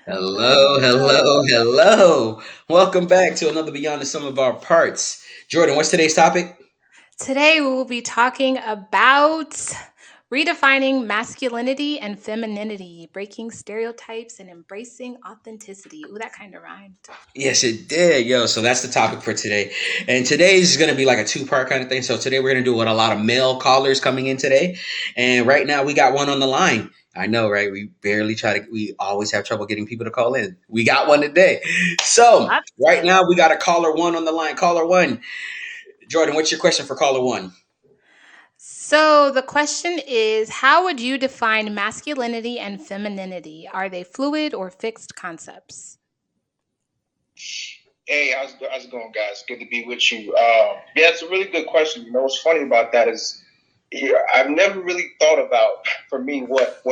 Hello, hello, hello. Welcome back to another Beyond the Sum of Our Parts. Jordan, what's today's topic? Today, we will be talking about redefining masculinity and femininity, breaking stereotypes and embracing authenticity. Ooh, that kind of rhymed. Yes, it did. Yo, so that's the topic for today. And today's going to be like a two-part kind of thing. So today we're going to do with a lot of male callers coming in today. And right now we got one on the line. I know, right? We always have trouble getting people to call in. We got one today. So That's right good. now we got a caller one on the line. Caller one. Jordan, what's your question for caller one? So, the question is, how would you define masculinity and femininity? Are they fluid or fixed concepts? Hey, how's it going, guys? Good to be with you. Yeah, it's a really good question. You know, what's funny about that is, I've never really thought about, for me, what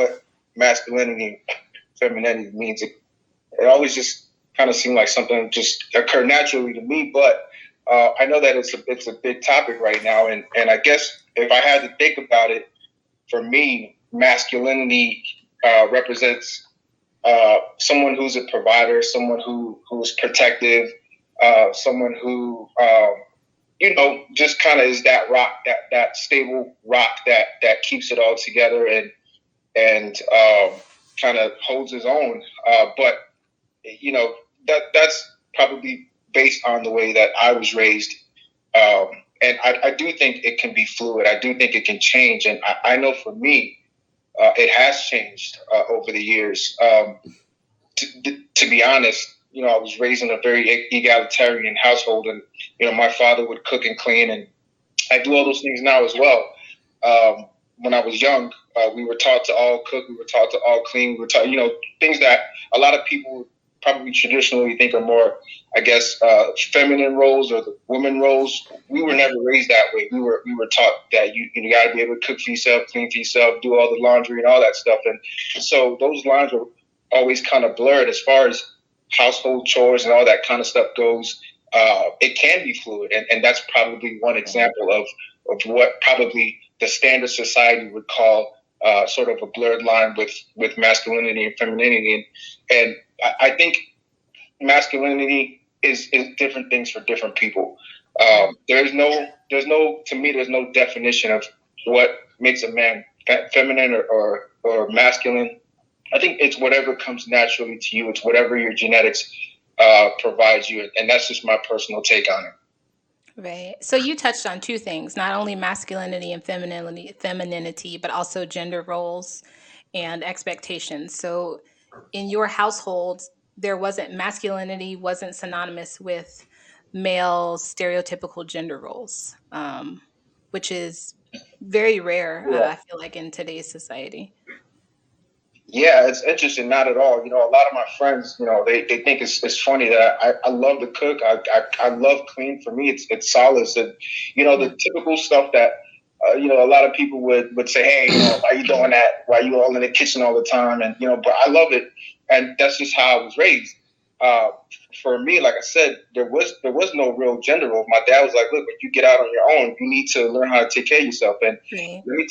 masculinity and femininity means. It always just kind of seemed like something that just occurred naturally to me. But I know that it's a big topic right now, and I guess if I had to think about it, for me, masculinity represents someone who's a provider, someone who's protective, someone who just kind of is that rock, that stable rock that keeps it all together and kind of holds his own. But you know that's probably based on the way that I was raised. And I do think it can be fluid. I do think it can change, and I know for me, it has changed over the years. To be honest, I was raised in a very egalitarian household, and my father would cook and clean, and I do all those things now as well. When I was young, we were taught to all cook, we were taught to all clean, we were taught, things that a lot of people probably traditionally think are more, I guess, feminine roles or the woman roles. We were never raised that way. We were taught that you got to be able to cook for yourself, clean for yourself, do all the laundry and all that stuff, and so those lines were always kind of blurred as far as household chores and all that kind of stuff goes. It can be fluid, and that's probably one example of what probably the standard society would call sort of a blurred line with masculinity and femininity, and I think masculinity is different things for different people. There's no there's no definition of what makes a man feminine or masculine. I think it's whatever comes naturally to you. It's whatever your genetics provides you, and that's just my personal take on it. Right. So you touched on two things, not only masculinity and femininity, but also gender roles and expectations. So in your household, there wasn't masculinity wasn't synonymous with male stereotypical gender roles, which is very rare, Yeah. I feel like, in today's society. Yeah, it's interesting. Not at all. A lot of my friends, they think it's funny that I love to cook. I love clean. For me, it's solace. And, the typical stuff that, a lot of people would say, hey, why are you doing that? Why are you all in the kitchen all the time? And, but I love it. And that's just how I was raised. Uh, for me, like I said, there was no real gender role. My dad was like, look, when you get out on your own, you need to learn how to take care of yourself. And Right. let me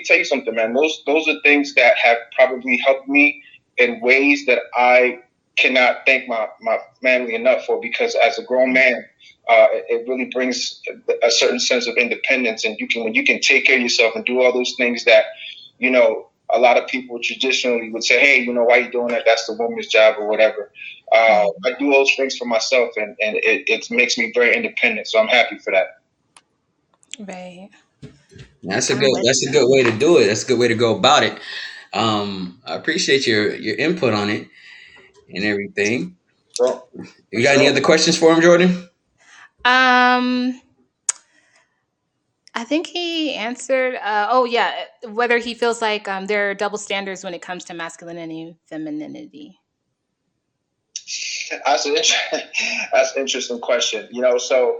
tell you something, man. Those are things that have probably helped me in ways that I cannot thank my family enough for, because as a grown man, it really brings a certain sense of independence, and when you can take care of yourself and do all those things that a lot of people traditionally would say, hey, why are you doing that? That's the woman's job or whatever. I do those things for myself, and it makes me very independent. So I'm happy for that. Right. That's a I'm good with that's a that. good way to do it. That's a good way to go about it. I appreciate your input on it and everything. So, for You got any sure. other questions for him, Jordan? Um, I think he answered. Oh, yeah, whether he feels like there are double standards when it comes to masculinity and femininity. That's an that's an interesting question. So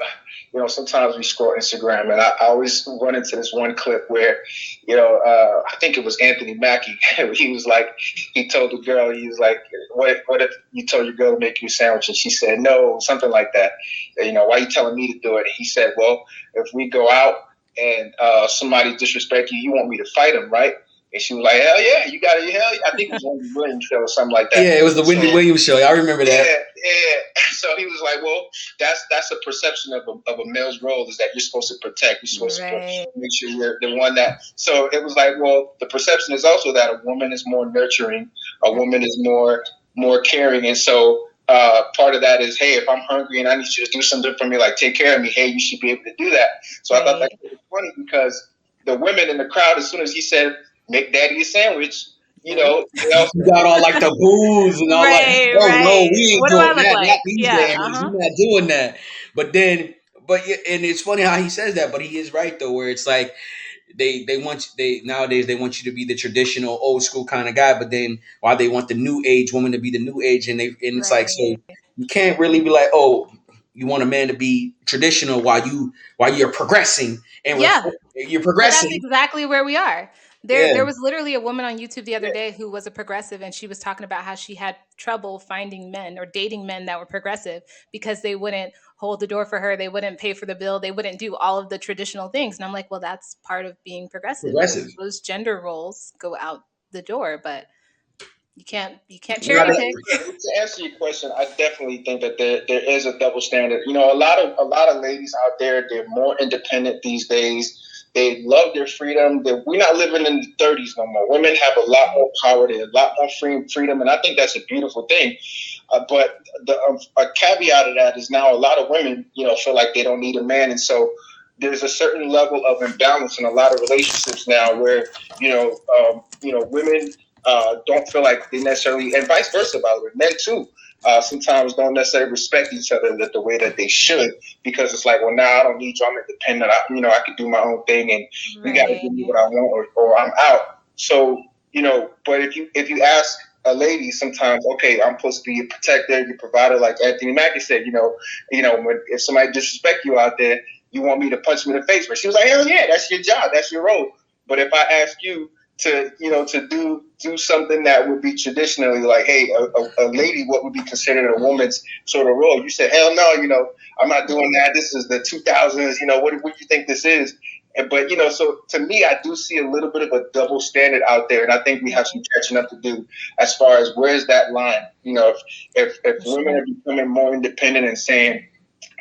sometimes we scroll Instagram, and I always run into this one clip where, I think it was Anthony Mackie. He was like, he told the girl, he was like, what if you told your girl to make you a sandwich, and she said no, something like that. Why are you telling me to do it? And he said, well, if we go out and somebody disrespect you, you want me to fight him, right? And she was like, hell yeah, you got it. Hell yeah. I think it was Wendy Williams show or something like that. Yeah, it was the Wendy Williams show. I remember that. Yeah. So he was like, well, that's a perception of a male's role, is that you're supposed to protect. You're supposed to make sure you're the one that. So it was like, well, the perception is also that a woman is more nurturing. A woman is more caring. And so part of that is, hey, if I'm hungry and I need you to do something for me, like take care of me, hey, you should be able to do that. So I thought that was funny, because the women in the crowd, as soon as he said, make daddy a sandwich, you know, you got all like the boos and all like, oh no, we ain't doing that. Not these days. We're not doing that. But and it's funny how he says that, but he is right though, where it's like nowadays they want you to be the traditional old school kind of guy, but then why they want the new age woman to be the new age, and it's like, so you can't really be like, oh, you want a man to be traditional while you're progressing and you're progressing. But that's exactly where we are. There was literally a woman on YouTube the other day who was a progressive, and she was talking about how she had trouble finding men or dating men that were progressive because they wouldn't hold the door for her, they wouldn't pay for the bill, they wouldn't do all of the traditional things. And I'm like, well, that's part of being progressive. Those gender roles go out the door, but you can't cherry pick. To answer your question, I definitely think that there is a double standard. You know, a lot of ladies out there, they're more independent these days. They love their freedom. We're not living in the 30s no more. Women have a lot more power. They have a lot more freedom, and I think that's a beautiful thing. But a caveat of that is now a lot of women, you know, feel like they don't need a man, and so there's a certain level of imbalance in a lot of relationships now, where women don't feel like they necessarily, and vice versa, by the way, men too. Sometimes don't necessarily respect each other the way that they should, because it's like, well, now I don't need you. I'm independent. I can do my own thing, and you got to give me what I want, or I'm out. So, but if you ask a lady sometimes, okay, I'm supposed to be a protector, your provider, like Anthony Mackie said, if somebody disrespect you out there, you want me to punch me in the face. But she was like, hell yeah, that's your job, that's your role. But if I ask you to do something that would be traditionally like, hey, a lady, what would be considered a woman's sort of role, you said, hell no, I'm not doing that. This is the 2000s. What do you think this is? But so to me, I do see a little bit of a double standard out there, and I think we have some catching up to do as far as where's that line. If women are becoming more independent and saying,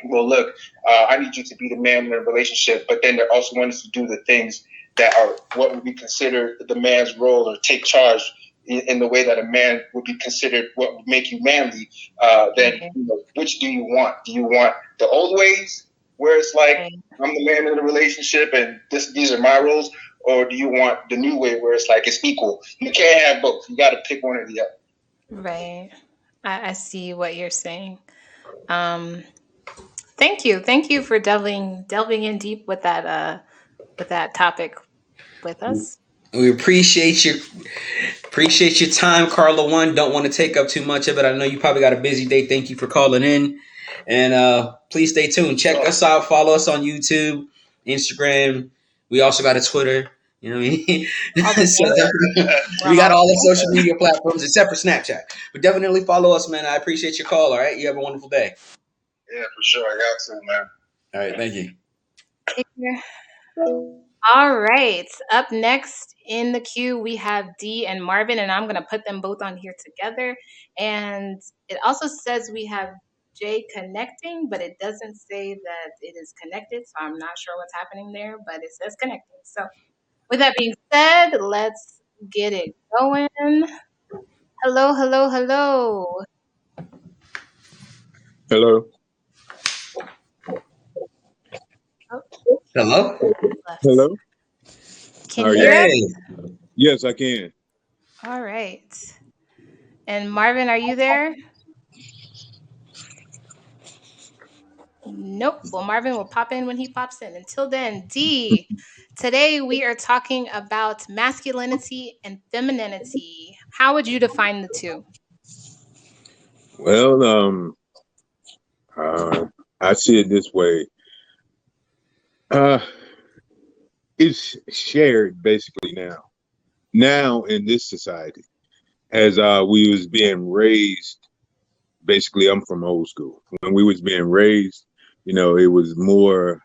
well, look, I need you to be the man in a relationship, but then they're also wanting to do the things that are what would be considered the man's role, or take charge in the way that a man would be considered what would make you manly, then which do you want? Do you want the old ways where it's like, I'm the man in the relationship and these are my roles, or do you want the new way where it's like it's equal? You can't have both. You got to pick one or the other. Right. I see what you're saying. Thank you for delving in deep with that topic with us. We appreciate your time, Carla. Don't want to take up too much of it. I know you probably got a busy day. Thank you for calling in, and please stay tuned. Check us out. Follow us on YouTube, Instagram. We also got a Twitter. You know what I mean? We got all the social media platforms except for Snapchat. But definitely follow us, man. I appreciate your call. All right, you have a wonderful day. Yeah, for sure. I got to, man. All right, thank you. Take care. All right. Up next in the queue, we have Dee and Marvin, and I'm going to put them both on here together. And it also says we have Jay connecting, but it doesn't say that it is connected. So I'm not sure what's happening there, but it says connected. So with that being said, let's get it going. Hello, hello, hello. Hello. Hello. Hello. Can you hear us? Yes, I can. All right. And Marvin, are you there? Nope. Well, Marvin will pop in when he pops in. Until then, Dee, today we are talking about masculinity and femininity. How would you define the two? Well, I see it this way. It's shared basically now in this society, as we was being raised. Basically, I'm from old school. When we was being raised, it was more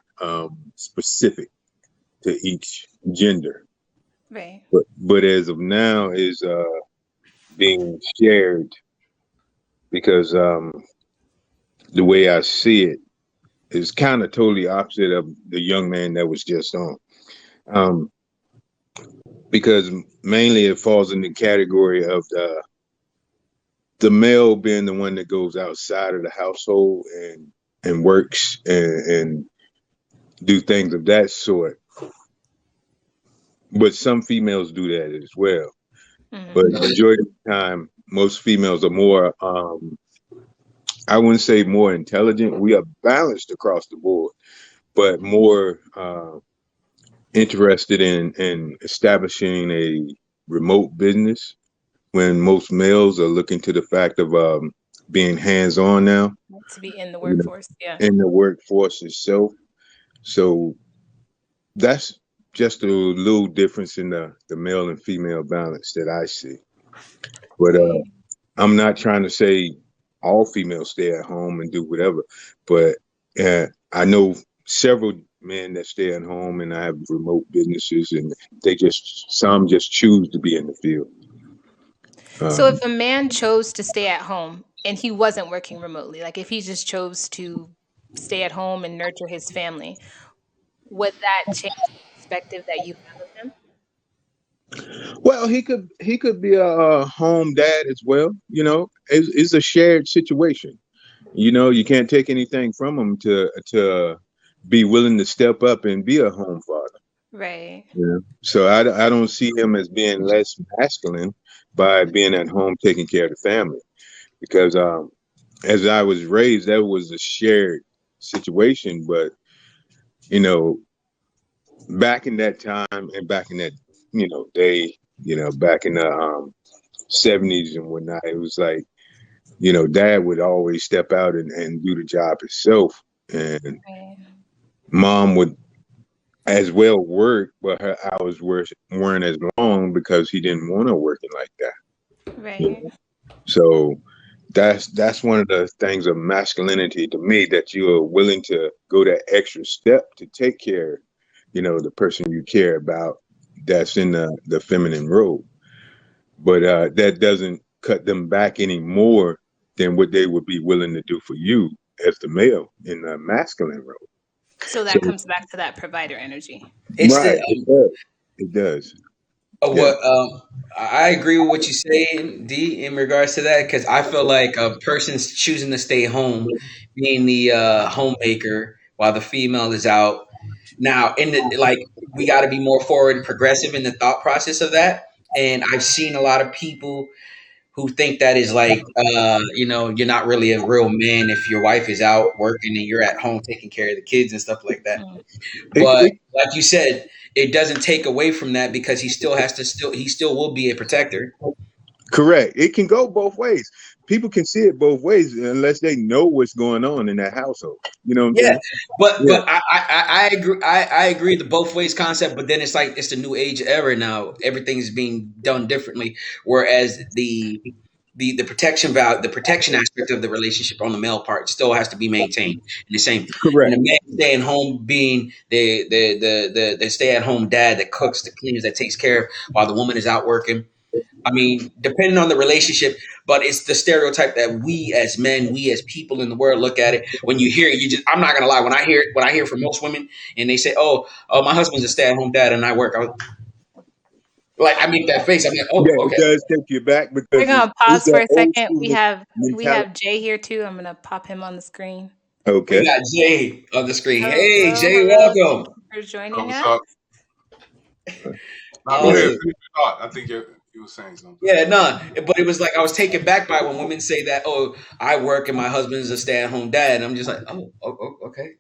specific to each gender. Right. but as of now is being shared because the way I see it is kind of totally opposite of the young man that was just on. Um, because mainly it falls in the category of the male being the one that goes outside of the household and works and do things of that sort. But some females do that as well. But the majority of the time, most females are more, I wouldn't say more intelligent. We are balanced across the board, but more interested in establishing a remote business when most males are looking to the fact of being hands-on now, To be in the you know, workforce. Yeah. in the workforce itself. So that's just a little difference in the male and female balance that I see. But Right. I'm not trying to say all females stay at home and do whatever, but I know several men that stay at home and I have remote businesses and some just choose to be in the field. So if a man chose to stay at home and he wasn't working remotely, like if he just chose to stay at home and nurture his family, would that change the perspective that you have of him? Well, he could be a home dad as well. It's a shared situation. You can't take anything from him to be willing to step up and be a home father. Right. So I don't see him as being less masculine by being at home taking care of the family because as I was raised, that was a shared situation. But you know, back in that time and back in that day, back in the 70s and whatnot, it was like dad would always step out and do the job himself, and Right. mom would as well work, but her hours weren't as long because he didn't want her working like that. Right. So that's one of the things of masculinity to me, that you are willing to go that extra step to take care, the person you care about that's in the feminine role. But that doesn't cut them back any more than what they would be willing to do for you as the male in the masculine role. So So that comes back to that provider energy. It's right, the it does. It does. Yeah. what I agree with what you say, D, in regards to that, because I feel like a person's choosing to stay home, being the homemaker while the female is out. Now, in the like, we got to be more forward and progressive in the thought process of that. And I've seen a lot of people who think that is like, you're not really a real man if your wife is out working and you're at home taking care of the kids and stuff like that. Mm. It, But it, like you said, it doesn't take away from that because he still will be a protector. correct. It can go both ways. People can see it both ways unless they know what's going on in that household. You know what I'm Yeah, saying? Yeah. but I agree. I agree the both ways concept. But then it's like it's the new age era now. Everything's being done differently. Whereas the protection value, the protection aspect of the relationship on the male part still has to be maintained. And the same, and Correct. the man staying home being the stay at home dad that cooks, that cleans, that takes care of while the woman is out working. I mean, depending on the relationship, but it's the stereotype that we as men, we as people in the world look at it. When you hear it, I'm not gonna lie. When I hear from most women, and they say, "Oh, my husband's a stay-at-home dad, and I work," I make that face. I'm like, "Oh, Yeah, it okay." does take you back We're because gonna it's pause for that a old second. school We mentality. have Jay here too. I'm gonna pop him on the screen. We Okay. got Jay on the screen. Hey, Hello, Jay, hello. Thank welcome. you for Oh, joining what's us. up? Now go ahead, Awesome. finish your thought. I think you were saying something. Yeah, no, but it was like I was taken back by when women say that, "Oh, I work and my husband's a stay-at-home dad." And I'm just like, okay."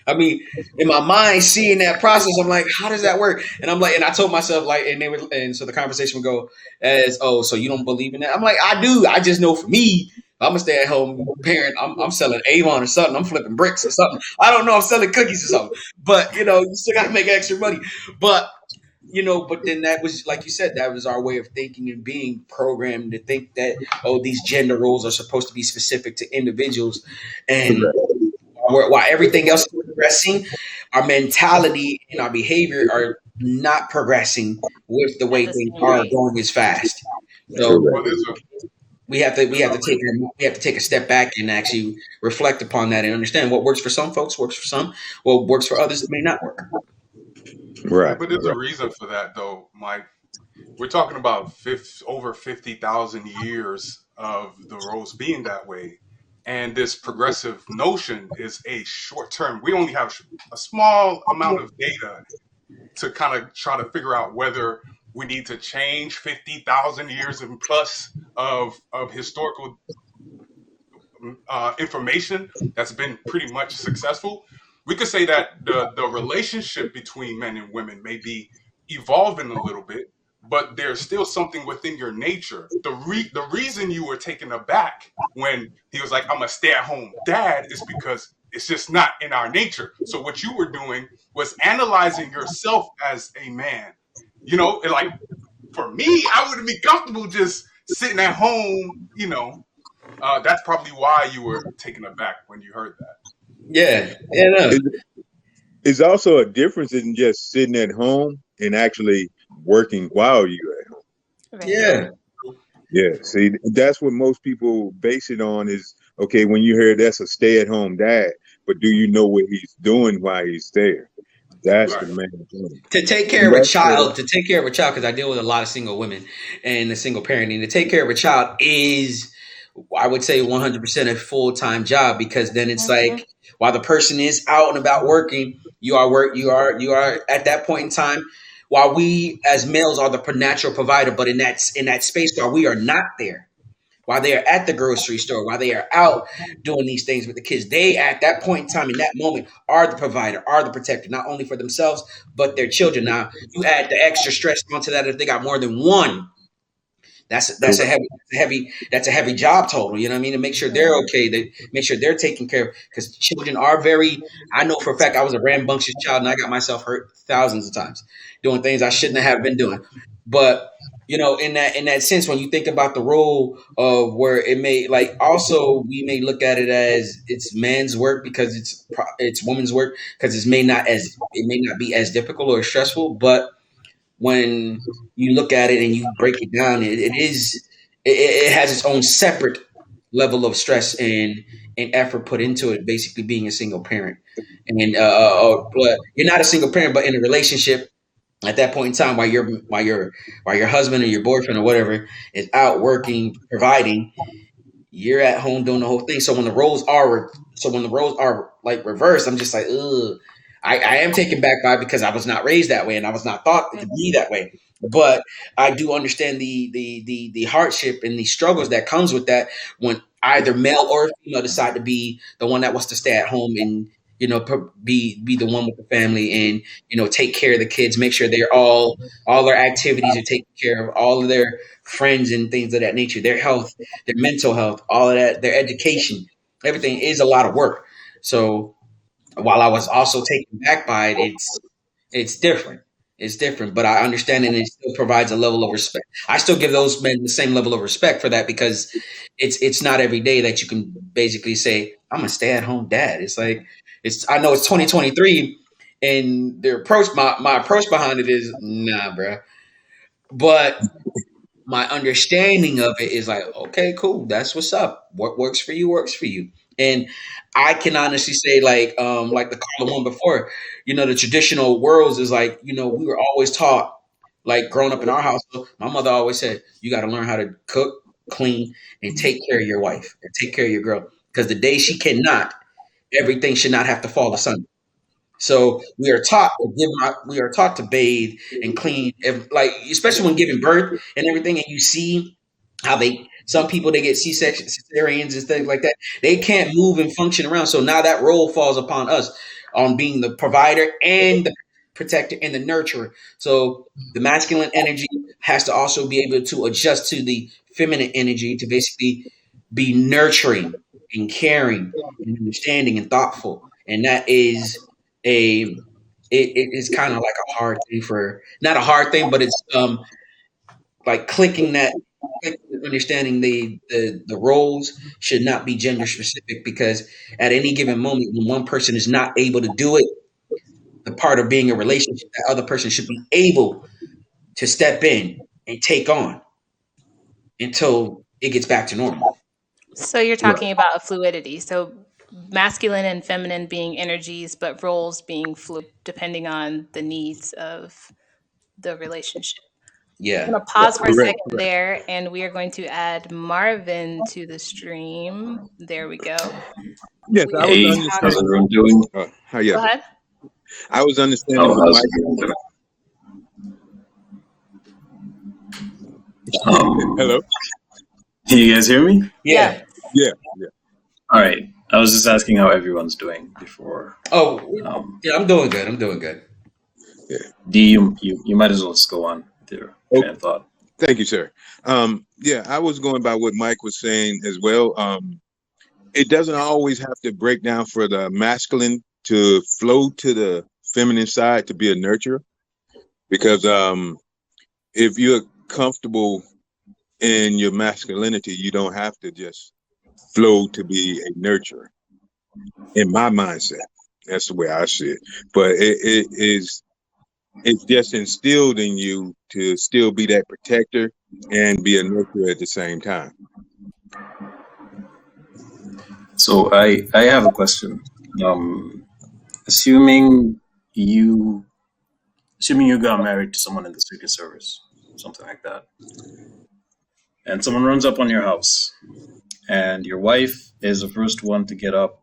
I mean, in my mind, seeing that process, I'm like, "How does that work?" And I'm like, and I told myself like, and so the conversation would go as, "Oh, so you don't believe in that?" I'm like, "I do. I just know for me, I'm a stay-at-home parent. I'm selling Avon or something. I'm flipping bricks or something. I don't know. I'm selling cookies or something. But you still got to make extra money. But but then that was like you said, that was our way of thinking and being programmed to think that, oh, these gender roles are supposed to be specific to individuals, and Correct. while everything else is progressing, our mentality and our behavior are not progressing with the at way the things same are rate. going as fast. So Correct. Well, we have to take a step back and actually reflect upon that and understand what works for some folks works for some, what works for others may not work. yeah, Right. but there's a Right. reason for that, though, Mike. We're talking about over 50,000 years of the roles being that way. And this progressive notion is a short term. We only have a small amount of data to kind of try to figure out whether we need to change 50,000 years and plus of historical information that's been pretty much successful. We could say that the relationship between men and women may be evolving a little bit, but there's still something within your nature. The reason you were taken aback when he was like, "I'm a stay-at-home dad," is because it's just not in our nature. So what you were doing was analyzing yourself as a man. You know, and like for me, I wouldn't be comfortable just sitting at home. That's probably why you were taken aback when you heard that. Yeah, yeah, no. It, it's also a difference in just sitting at home and actually working while you're at home. Right. Yeah, Yeah. See, that's what most people base it on is okay, when you hear that's a stay at home dad, but do you know what he's doing while he's there? That's the Right. main thing. to take care And of a that's where, child, because I deal with a lot of single women and the single parenting. To take care of a child is, I would say, 100% a full time job, because then it's Mm-hmm. like while the person is out and about working, you are at that point in time. While we as males are the natural provider, but in that space while we are not there, while they are at the grocery store, while they are out doing these things with the kids, they at that point in time, in that moment, are the provider, are the protector, not only for themselves but their children. Now, you add the extra stress onto that if they got more than one. That's a correct. heavy job total. You know what I mean? To make sure they're okay, to make sure they're taken care of, because children are very. I know for a fact I was a rambunctious child and I got myself hurt thousands of times doing things I shouldn't have been doing. But in that sense, when you think about the role of where it may, like, also we may look at it as it's man's work because it's woman's work because it may not be as difficult or stressful, but when you look at it and you break it down, it has its own separate level of stress and effort put into it. Basically, being a single parent, and but you're not a single parent, but in a relationship at that point in time, while your husband or your boyfriend or whatever is out working, providing, you're at home doing the whole thing. So when the roles are like reversed, I'm just like, ugh. I am taken back by it because I was not raised that way and I was not thought to be that way. But I do understand the hardship and the struggles that comes with that when either male or female decide to be the one that wants to stay at home and be the one with the family and take care of the kids, make sure all their activities are taken care of, all of their friends and things of that nature, their health, their mental health, all of that, their education, everything is a lot of work. So while I was also taken back by it, it's different. It's different, but I understand and it still provides a level of respect. I still give those men the same level of respect for that because it's not every day that you can basically say, I'm a stay at home dad. It's like I know it's 2023 and my approach behind it is nah, bro. But my understanding of it is like, okay, cool, that's what's up. What works for you works for you. And I can honestly say, like the caller one before, the traditional worlds is like, we were always taught, like growing up in our household, my mother always said, you got to learn how to cook, clean, and take care of your wife and take care of your girl. Because the day she cannot, everything should not have to fall asunder. So we are taught to bathe and clean, like especially when giving birth and everything. And you see how some people they get C-section cesareans and things like that. They can't move and function around. So now that role falls upon us on being the provider and the protector and the nurturer. So the masculine energy has to also be able to adjust to the feminine energy to basically be nurturing and caring and understanding and thoughtful. And that is a it is kind of like a hard thing for not a hard thing, but it's like understanding the roles should not be gender specific because at any given moment when one person is not able to do it, the part of being a relationship that other person should be able to step in and take on until it gets back to normal. So you're Right. talking about a fluidity. So masculine and feminine being energies, but roles being fluid depending on the needs of the relationship. I'm Yeah. going to pause for a Correct. second there, and we are going to add Marvin to the stream. There we go. Yes, We I was are Hey, how's understanding. everyone doing? How you? Go ahead. I was understanding Oh, what how's Mike. everyone doing? Hello. Can you guys hear me? Yeah. Yeah. Yeah. All right. I was just asking how everyone's doing before. Oh, Um, yeah, I'm doing good. I'm doing good. D, you might as well just go on with your train of thought. Thank you, sir. Yeah, I was going by what Mike was saying as well. It doesn't always have to break down for the masculine to flow to the feminine side to be a nurturer, because if you're comfortable in your masculinity, you don't have to just flow to be a nurturer. In my mindset, that's the way I see it. But it's just instilled in you to still be that protector and be a nurturer at the same time. So I have a question. Assuming you got married to someone in the Secret Service, something like that, and someone runs up on your house, and your wife is the first one to get up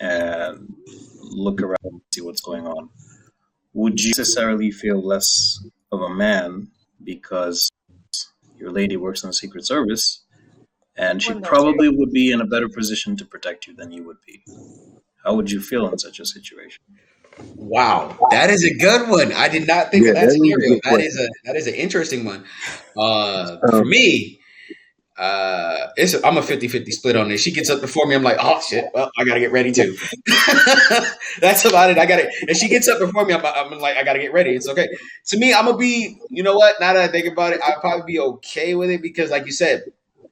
and look around and see what's going on, would you necessarily feel less of a man because your lady works in the Secret Service and she probably would be in a better position to protect you than you would be? How would you feel in such a situation? Wow, that is a good one. I did not think Yeah, of that that is a scenario. good question. That is an interesting one. For me, I'm a 50-50 split on this. She gets up before me, I'm like, oh shit, well, I gotta get ready too. That's about it. I got it. And she gets up before me, I'm like, I gotta get ready. It's okay. To me, I'm gonna be, you know what? Now that I think about it, I'd probably be okay with it because, like you said,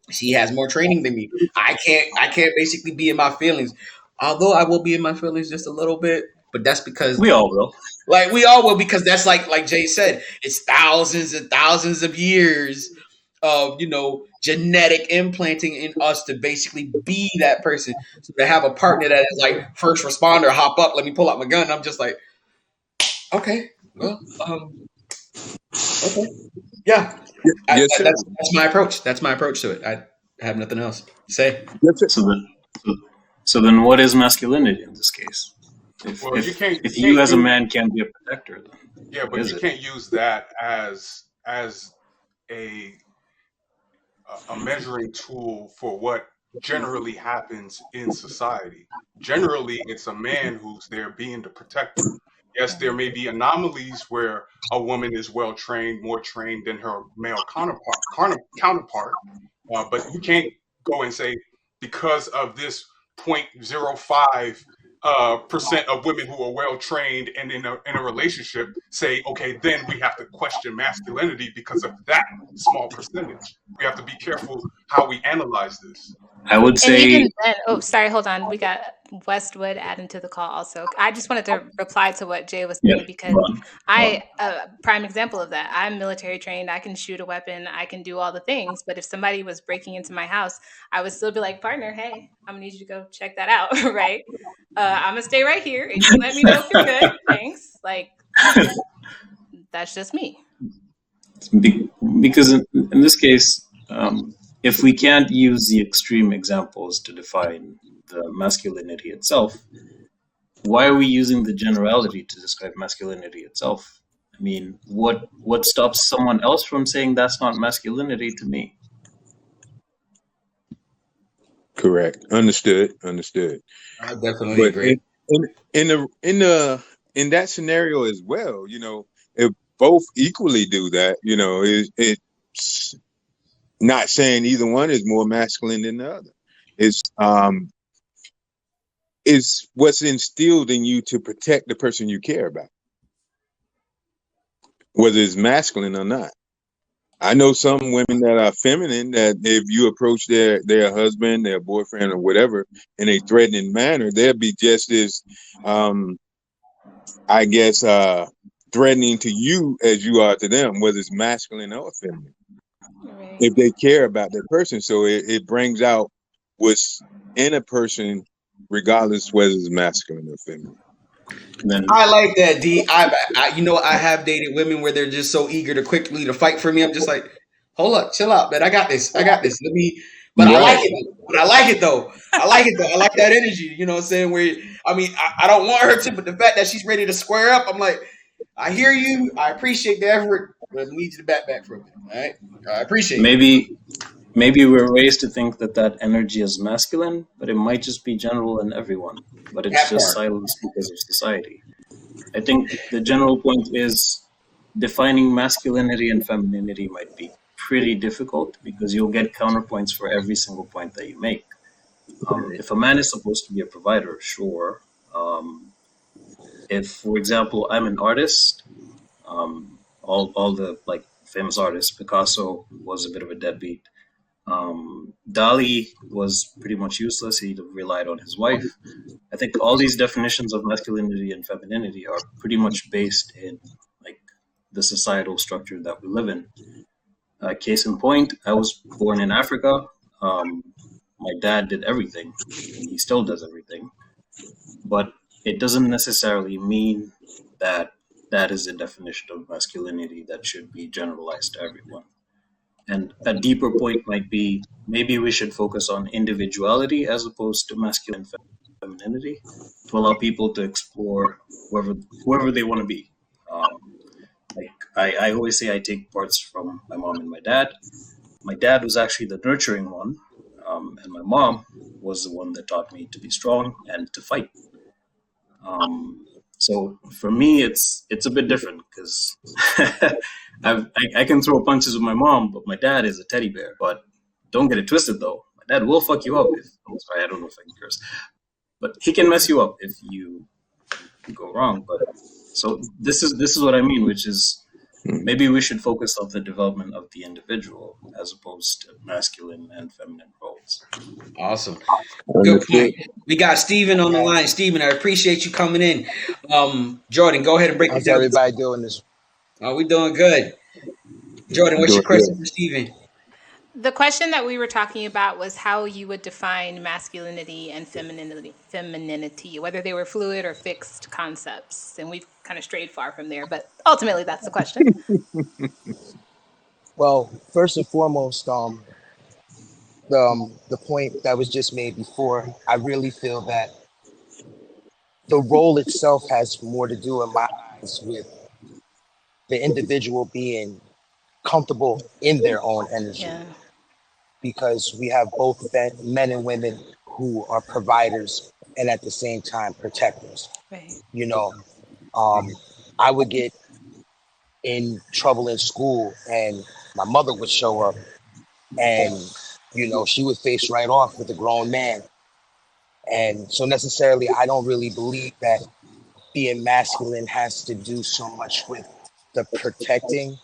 she has more training than me. I can't basically be in my feelings. Although I will be in my feelings just a little bit, but that's because We all will. like we all will, because that's like Jay said, it's thousands and thousands of years of genetic implanting in us to basically be that person. So to have a partner that is like first responder, hop up, let me pull out my gun. I'm just like, okay, well, okay, yeah. Yes, sir. That's my approach. That's my approach to it. I have nothing else to say. Yes, sir. So then, what is masculinity in this case? Well, If you as a man can't be a protector, then yeah, but you can't use that as a measuring tool for what generally happens in society. Generally, it's a man who's there being the protector. Yes, there may be anomalies where a woman is well trained, more trained than her male counterpart, but you can't go and say because of this 0.05% of women who are well trained and in a relationship say, okay, then we have to question masculinity because of that small percentage. We have to be careful how we analyze this. I would And say even then, oh, sorry, hold on. We got Westwood adding to the call also. I just wanted to reply to what Jay was saying because prime example of that. I'm military trained. I can shoot a weapon. I can do all the things. But if somebody was breaking into my house, I would still be like, partner, hey, I'm gonna need you to go check that out, right? I'm gonna stay right here and you let me know if you're good. Thanks. Like, that's just me. because in this case, if we can't use the extreme examples to define the masculinity itself, why are we using the generality to describe masculinity itself? I mean, what stops someone else from saying that's not masculinity to me? Correct. Understood. I definitely But agree. in that scenario as well, if both equally do that, it's not saying either one is more masculine than the other. It's what's instilled in you to protect the person you care about, whether it's masculine or not. I know some women that are feminine that if you approach their husband, their boyfriend, or whatever in a threatening manner, they'll be just as I guess, threatening to you as you are to them, whether it's masculine or feminine, Right. if they care about that person. So it brings out what's in a person, regardless whether it's masculine or feminine. Then I like that, D. You know, I have dated women where they're just so eager to quickly to fight for me. I'm just like, hold up, chill out, man. I got this. I got this. Let me. But I like Right. it. But I like it though. I like it though. I like that energy. You know what I'm saying? Where I mean, I don't want her to, but the fact that she's ready to square up, I'm like, I hear you. I appreciate the effort, but I need you to back for a minute. All right. I appreciate it. maybe we're raised to think that that energy is masculine, but it might just be general in everyone. But it's That just part. silenced because of society. I think the general point is defining masculinity and femininity might be pretty difficult because you'll get counterpoints for every single point that you make. If a man is supposed to be a provider, sure. If, for example, I'm an artist, all the like famous artists, Picasso was a bit of a deadbeat. Dali was pretty much useless. He relied on his wife. I think all these definitions of masculinity and femininity are pretty much based in like the societal structure that we live in. Case in point, I was born in Africa. Um, my dad did everything, and he still does everything. But it doesn't necessarily mean that that is a definition of masculinity that should be generalized to everyone. And a deeper point might be maybe we should focus on individuality as opposed to masculine and femininity to allow people to explore whoever they want to be. Like I always say, I take parts from my mom and my dad. My dad was actually the nurturing one, and my mom was the one that taught me to be strong and to fight. Um, so for me, it's a bit different because I can throw punches with my mom, but my dad is a teddy bear. But don't get it twisted though. My dad will fuck you up if I'm sorry, I don't know if I can curse, but he can mess you up if you go wrong. But so this is what I mean, which is maybe we should focus on the development of the individual as opposed to masculine and feminine roles. Awesome. Good Understood. point. We got Steven on the line. Steven, I appreciate you coming in. Jordan, go ahead and break it How's down. everybody doing this? Oh, we doing good. Jordan, what's Doing your good. question for Steven? The question that we were talking about was how you would define masculinity and femininity, whether they were fluid or fixed concepts. And we've kind of strayed far from there, but ultimately that's the question. Well, first and foremost, the point that was just made before, I really feel that the role itself has more to do, in my eyes, with the individual being comfortable in their own energy, Yeah. because we have both men and women who are providers and at the same time protectors. Right. You know, um, I would get in trouble in school, and my mother would show up, and she would face right off with a grown man. And so necessarily, I don't really believe that being masculine has to do so much with the protecting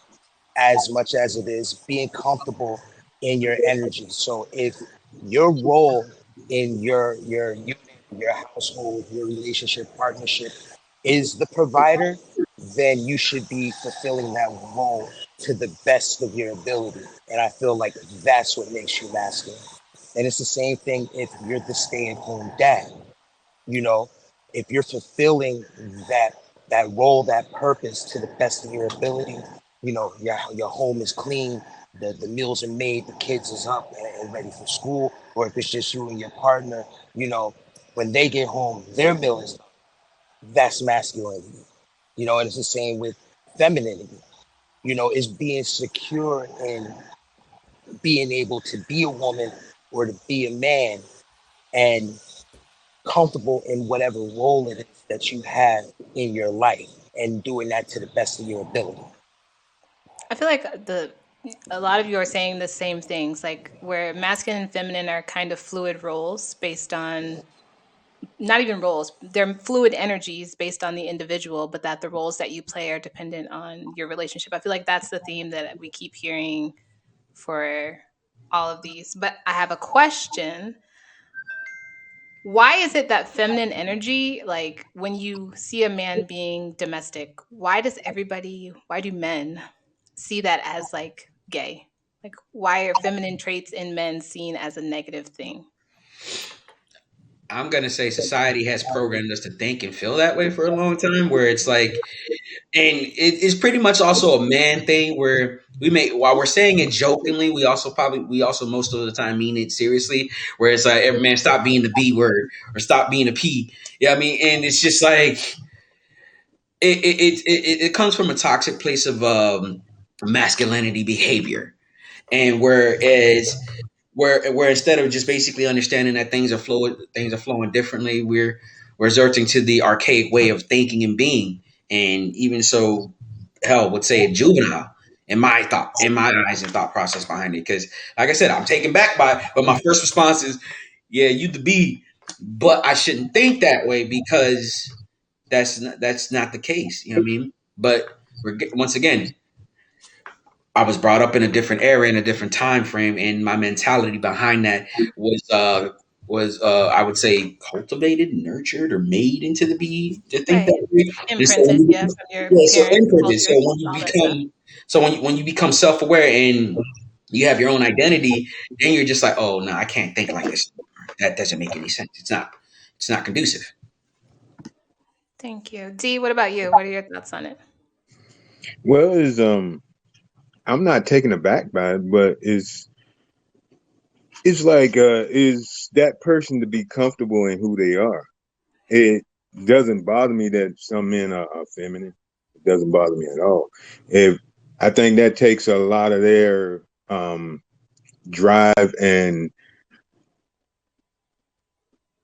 as much as it is being comfortable in your energy. So if your role in your unit, your household, your relationship, partnership is the provider, then you should be fulfilling that role to the best of your ability. And I feel like that's what makes you masculine. And it's the same thing if you're the stay-at-home dad. You know, if you're fulfilling that that role, that purpose to the best of your ability, your home is clean, the meals are made, the kids is up and ready for school, or if it's just you and your partner, when they get home, their meal is done. That's masculinity. And it's the same with femininity. Is being secure in being able to be a woman or to be a man and comfortable in whatever role it is that you have in your life and doing that to the best of your ability. I feel like a lot of you are saying the same things, like where masculine and feminine are kind of fluid roles based on not even roles, they're fluid energies based on the individual, but that the roles that you play are dependent on your relationship. I feel like that's the theme that we keep hearing for all of these. But I have a question. Why is it that feminine energy, like when you see a man being domestic, why do men see that as like gay? Like, why are feminine traits in men seen as a negative thing? I'm gonna say society has programmed us to think and feel that way for a long time, where it's like, and it's pretty much also a man thing where we may, while we're saying it jokingly, we also most of the time mean it seriously, where it's like, every man stop being the B word or stop being a P. Yeah, I mean, and it's just like it comes from a toxic place of masculinity behavior, and where instead of just basically understanding that things are fluid, things are flowing differently, we're resorting to the archaic way of thinking and being. And even so, hell would say juvenile in my eyes and thought process behind it. Because like I said, I'm taken back by it, but my first response is, yeah, you the B, but I shouldn't think that way because that's not the case. You know what I mean? But once again, I was brought up in a different era, in a different time frame, and my mentality behind that was I would say cultivated, nurtured, or made into the be to think Right. that way. And so Imprinted, when yeah, you, from your yeah, so parents, imprinted. So culture, when you all that stuff. become when you become self aware and you have your own identity, then you're just like, oh no, I can't think like this. That doesn't make any sense. It's not conducive. Thank you. D, what about you? What are your thoughts on it? Well, is I'm not taken aback by it, but it's like is that person to be comfortable in who they are. It doesn't bother me that some men are feminine. It doesn't bother me at all. If I think that takes a lot of their drive and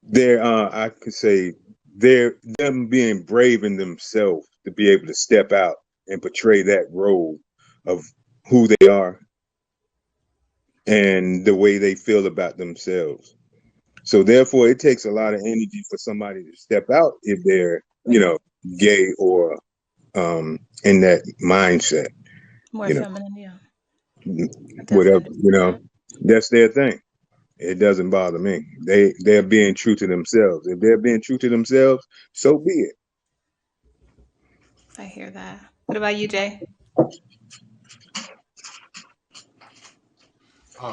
their I could say their them being brave in themselves to be able to step out and portray that role of who they are and the way they feel about themselves. So therefore, it takes a lot of energy for somebody to step out if they're, gay or in that mindset, More you know, feminine, yeah. I definitely whatever, understand that. that's their thing. It doesn't bother me. They're being true to themselves. If they're being true to themselves, so be it. I hear that. What about you, Jay?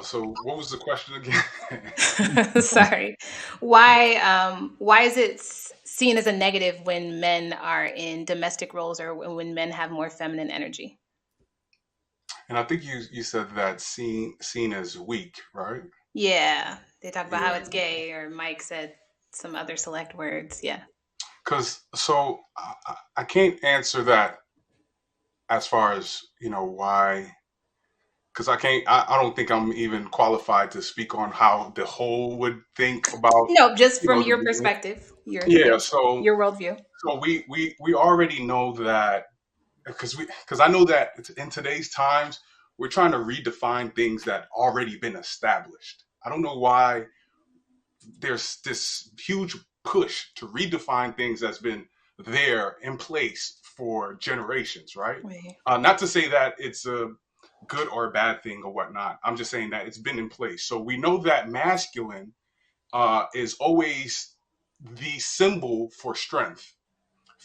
So what was the question again? Sorry. Why is it seen as a negative when men are in domestic roles or when men have more feminine energy? And I think you said that seen as weak, right? Yeah, they talk about how Yeah. it's gay, or Mike said some other select words. Yeah. Because so I can't answer that as far as why. Because I don't think I'm even qualified to speak on how the whole would think about No, just from the your beginning. perspective, your Yeah. your worldview. So we already know that because I know that in today's times we're trying to redefine things that already been established. I don't know why there's this huge push to redefine things that's been there in place for generations, right? Right. Not to say that it's a good or a bad thing or whatnot. I'm just saying that it's been in place. So we know that masculine is always the symbol for strength.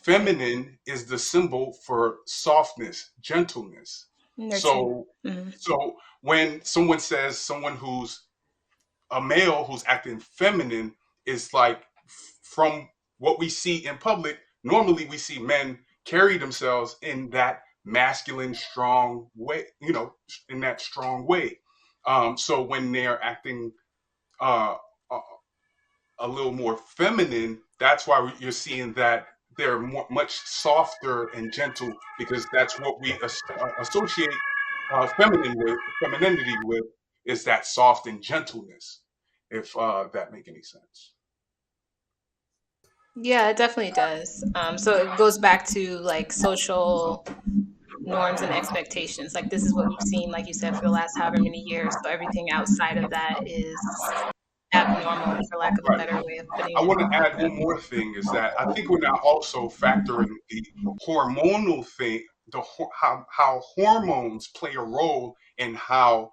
Right. Feminine is the symbol for softness, gentleness. Nurturing. So, Hmm. so when someone says someone who's a male who's acting feminine is like from what we see in public, normally we see men carry themselves in that masculine, strong way, in that strong way. So when they're acting uh, a, a little more feminine, that's why you're seeing that they're much softer and gentle because that's what we associate feminine with femininity with is that soft and gentleness. If that make any sense. Yeah, it definitely does. So it goes back to like social norms and expectations. Like this is what we've seen, like you said, for the last however many years. So everything outside of that is abnormal, for lack of a Right. better way of putting I it. want to add one more thing is that I think we're now also factoring the hormonal thing, how hormones play a role in how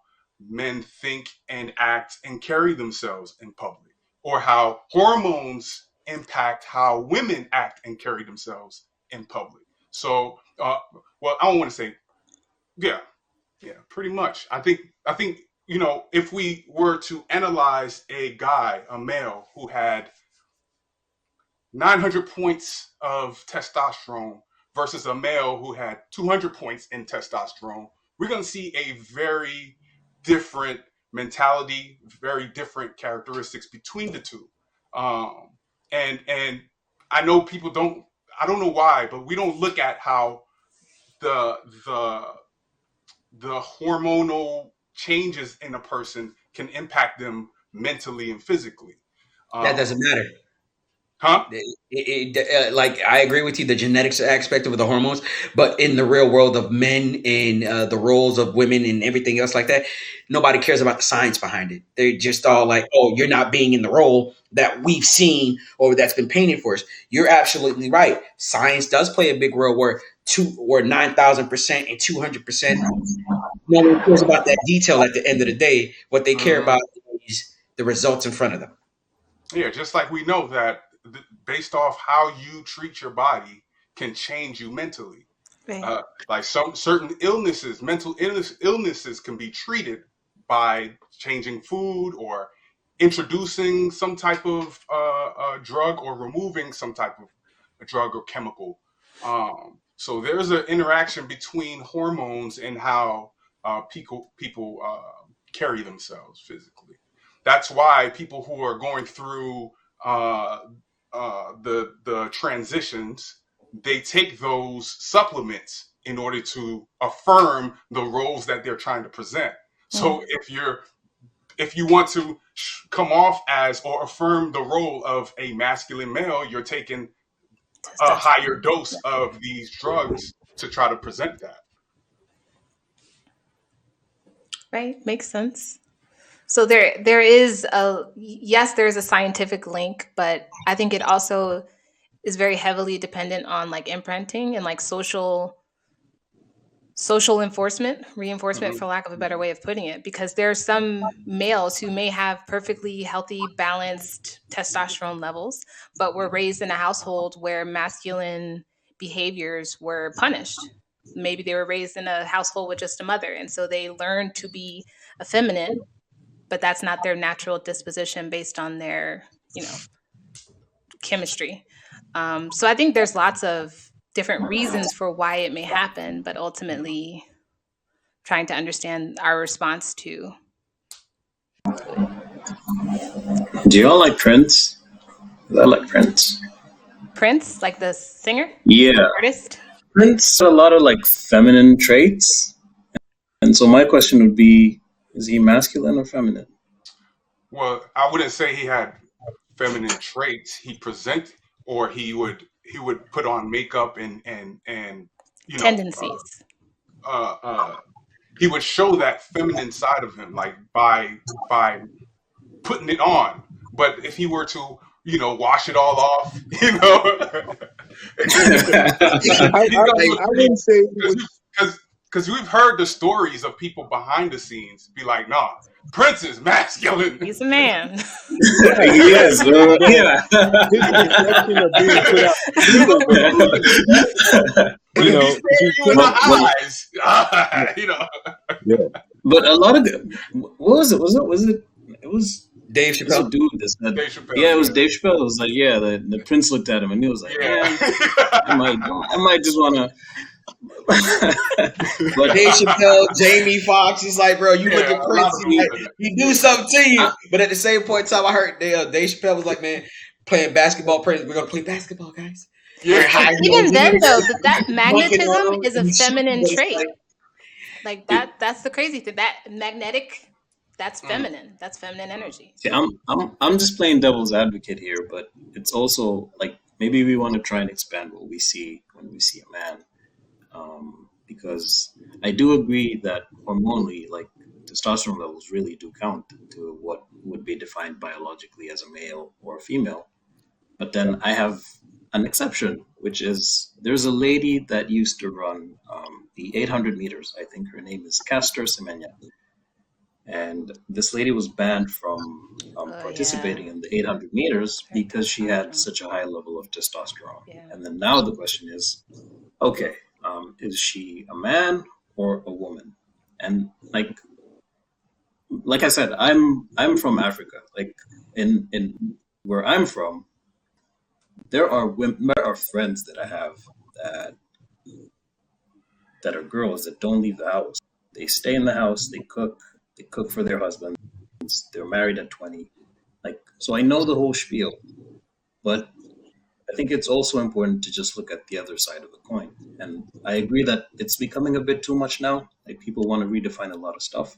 men think and act and carry themselves in public. or how hormones impact how women act and carry themselves in public. So, well, I don't want to say, yeah, pretty much. I think, if we were to analyze a male who had 900 points of testosterone versus a male who had 200 points in testosterone, we're going to see a very different mentality, very different characteristics between the two. And I know people don't. I don't know why, but we don't look at how the hormonal changes in a person can impact them mentally and physically. That doesn't matter. Huh? Like, I agree with you, the genetics aspect of the hormones, but in the real world of men and the roles of women and everything else like that, nobody cares about the science behind it. They're just all like, oh, you're not being in the role that we've seen or that's been painted for us. You're absolutely right. Science does play a big role where 9,000% and 200%. No one cares about that detail at the end of the day. What they care about is the results in front of them. Yeah, just like we know that based off how you treat your body can change you mentally. Right. Like some certain illnesses, mental illnesses can be treated by changing food or introducing some type of drug or removing some type of a drug or chemical. So there's an interaction between hormones and how people carry themselves physically. That's why people who are going through the transitions, they take those supplements in order to affirm the roles that they're trying to present. So if you want to come off as or affirm the role of a masculine male, you're taking a higher dose of these drugs to try to present that. Right, makes sense. So there is there's a scientific link, but I think it also is very heavily dependent on like imprinting and like social reinforcement, for lack of a better way of putting it, because there are some males who may have perfectly healthy, balanced testosterone levels, but were raised in a household where masculine behaviors were punished. Maybe they were raised in a household with just a mother, and so they learned to be effeminate, but that's not their natural disposition based on their, chemistry. So I think there's lots of different reasons for why it may happen, but ultimately trying to understand our response to. Do y'all like Prince? I like Prince. Prince, like the singer? Yeah. Artist? Prince had a lot of like feminine traits. And so my question would be, is he masculine or feminine? Well, I wouldn't say he had feminine traits. He would put on makeup and tendencies. He would show that feminine side of him, like by putting it on. But if he were to, wash it all off, I wouldn't say because we've heard the stories of people behind the scenes be like, nah, Prince is masculine. He's a man. Yes, yeah. His perception of being put out. But if he's staring you in the eyes, Yeah. But a lot of what was it? It was Dave Chappelle. Dude, this Dave Chappelle. Yeah, it was Dave Chappelle. It was like, the Prince looked at him and he was like, I might just want to. But Dave Chappelle, Jamie Foxx is like, bro, you look at Prince, he do something to you. But at the same point in time, I heard Dave Chappelle was like, man, playing basketball, Prince, we're gonna play basketball, guys. Yeah. Even then, though, that magnetism is a feminine trait. Like that's the crazy thing. That magnetic, that's feminine. That's feminine energy. See, I'm just playing devil's advocate here, but it's also like maybe we want to try and expand what we see when we see a man. Because I do agree that hormonally, like testosterone levels really do count to what would be defined biologically as a male or a female. But then I have an exception, which is there's a lady that used to run the 800 meters. I think her name is Castor Semenya. and this lady was banned from participating in the 800 meters because she had such a high level of testosterone. Yeah. And then now the question is, okay, is she a man or a woman? And like I said, I'm from Africa. Like in where I'm from, there are women, there are friends that I have that are girls that don't leave the house. They stay in the house, they cook for their husbands. They're married at 20. Like, so I know the whole spiel, but I think it's also important to just look at the other side of the coin. And I agree that it's becoming a bit too much now. Like, people want to redefine a lot of stuff,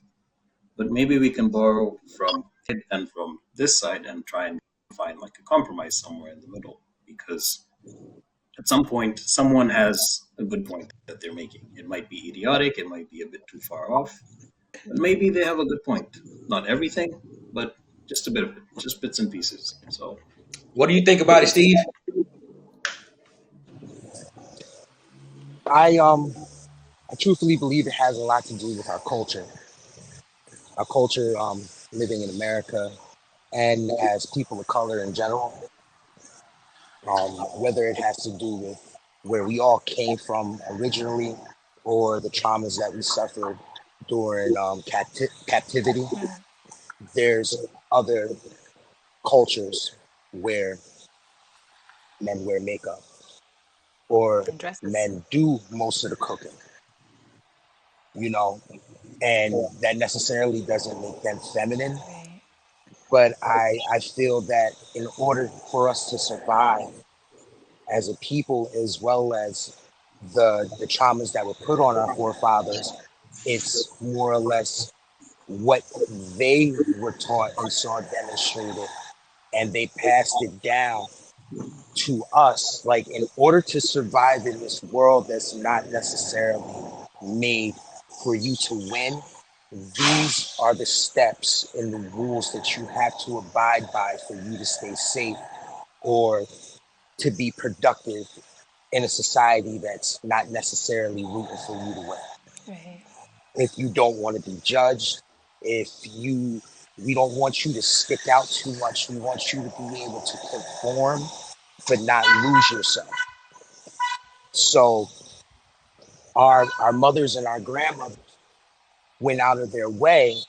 but maybe we can borrow from it and from this side and try and find like a compromise somewhere in the middle, because at some point someone has a good point that they're making. It might be idiotic, it might be a bit too far off, but maybe they have a good point. Not everything, but just a bit of it, just bits and pieces. So What do you think about it, Steve? I truthfully believe it has a lot to do with our culture. Our culture, living in America, and as people of color in general, whether it has to do with where we all came from originally or the traumas that we suffered during captivity. There's other cultures where men wear makeup or men do most of the cooking, and that necessarily doesn't make them feminine. But I feel that in order for us to survive as a people, as well as the traumas that were put on our forefathers, it's more or less what they were taught and saw demonstrated, and they passed it down to us. Like, in order to survive in this world that's not necessarily made for you to win, these are the steps and the rules that you have to abide by for you to stay safe or to be productive in a society that's not necessarily rooting for you to win. Right. If you don't want to be judged, we don't want you to stick out too much. We want you to be able to perform, but not lose yourself. So our mothers and our grandmothers went out of their way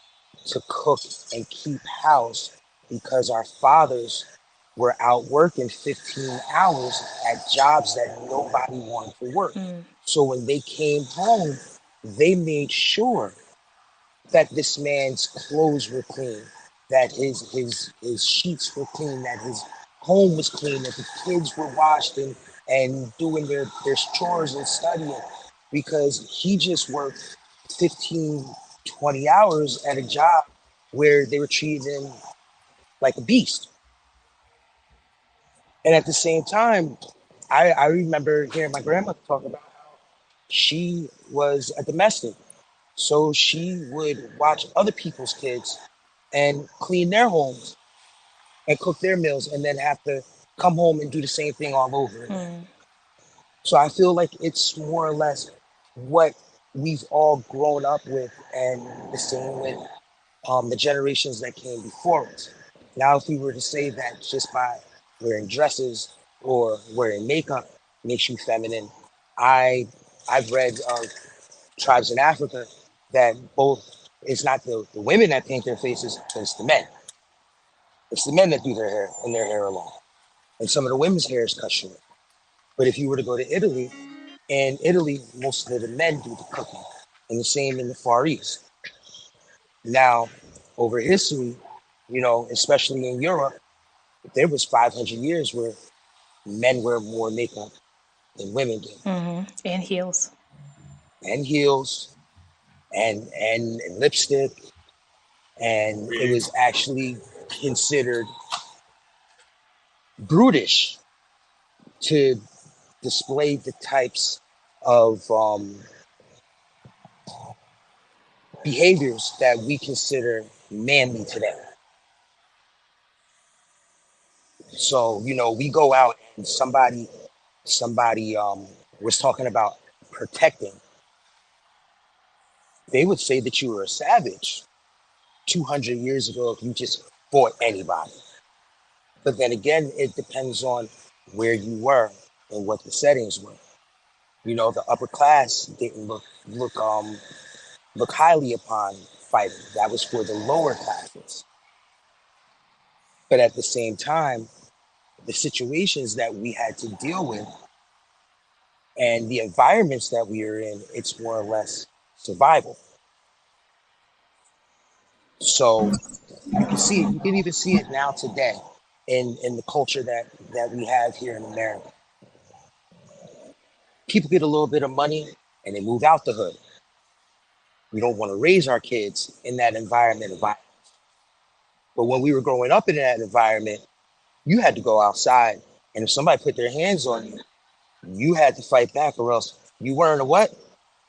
to cook and keep house because our fathers were out working 15 hours at jobs that nobody wanted to work. So when they came home, they made sure that this man's clothes were clean, that his sheets were clean, that his home was clean, that the kids were washed and doing their chores and studying, because he just worked 15, 20 hours at a job where they were treating him like a beast. And at the same time, I remember hearing my grandmother talk about how she was a domestic. So she would watch other people's kids and clean their homes and cook their meals and then have to come home and do the same thing all over again. So I feel like it's more or less what we've all grown up with, and the same with the generations that came before us. Now, if we were to say that just by wearing dresses or wearing makeup makes you feminine, I've read tribes in Africa that both, it's not the women that paint their faces, but it's the men. It's the men that do their hair and their hair alone. And some of the women's hair is cut short. But if you were to go to Italy, in Italy, most of the men do the cooking, and the same in the Far East. Now, over history, especially in Europe, there was 500 years where men wear more makeup than women do. And heels. And heels, and lipstick, and it was actually considered brutish to display the types of behaviors that we consider manly today. So, we go out and somebody was talking about protecting. They would say that you were a savage. 200 years ago if you just fought anybody. But then again, it depends on where you were and what the settings were. You know, the upper class didn't look highly upon fighting. That was for the lower classes. But at the same time, the situations that we had to deal with and the environments that we are in, it's more or less survival. So you can see it, you can even see it now today in the culture that we have here in America. People get a little bit of money and they move out the hood. We don't want to raise our kids in that environment of violence. But when we were growing up in that environment, you had to go outside. And if somebody put their hands on you, you had to fight back, or else you weren't a what?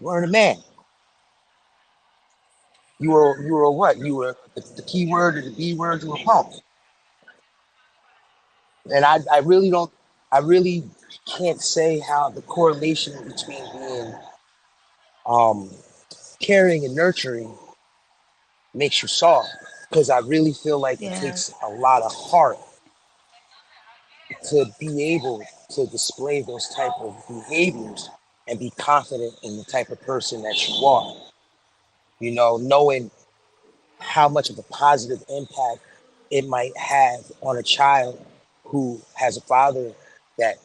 You weren't a man. You were a what? You were the key word or the B word to a punk. And I really can't say how the correlation between being um, caring and nurturing makes you soft, because I really feel like it Yeah. takes a lot of heart to be able to display those type of behaviors and be confident in the type of person that you are. You know, knowing how much of a positive impact it might have on a child who has a father that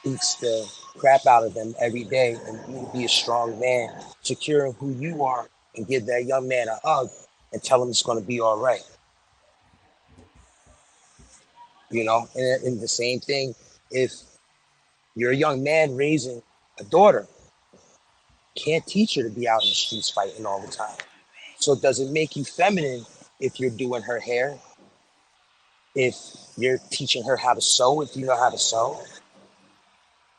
beats the crap out of them every day, and you to be a strong man, securing who you are, and give that young man a hug and tell him it's going to be all right. You know, and the same thing if you're a young man raising a daughter, can't teach her to be out in the streets fighting all the time. So does it make you feminine if you're doing her hair? If you're teaching her how to sew, if you know how to sew?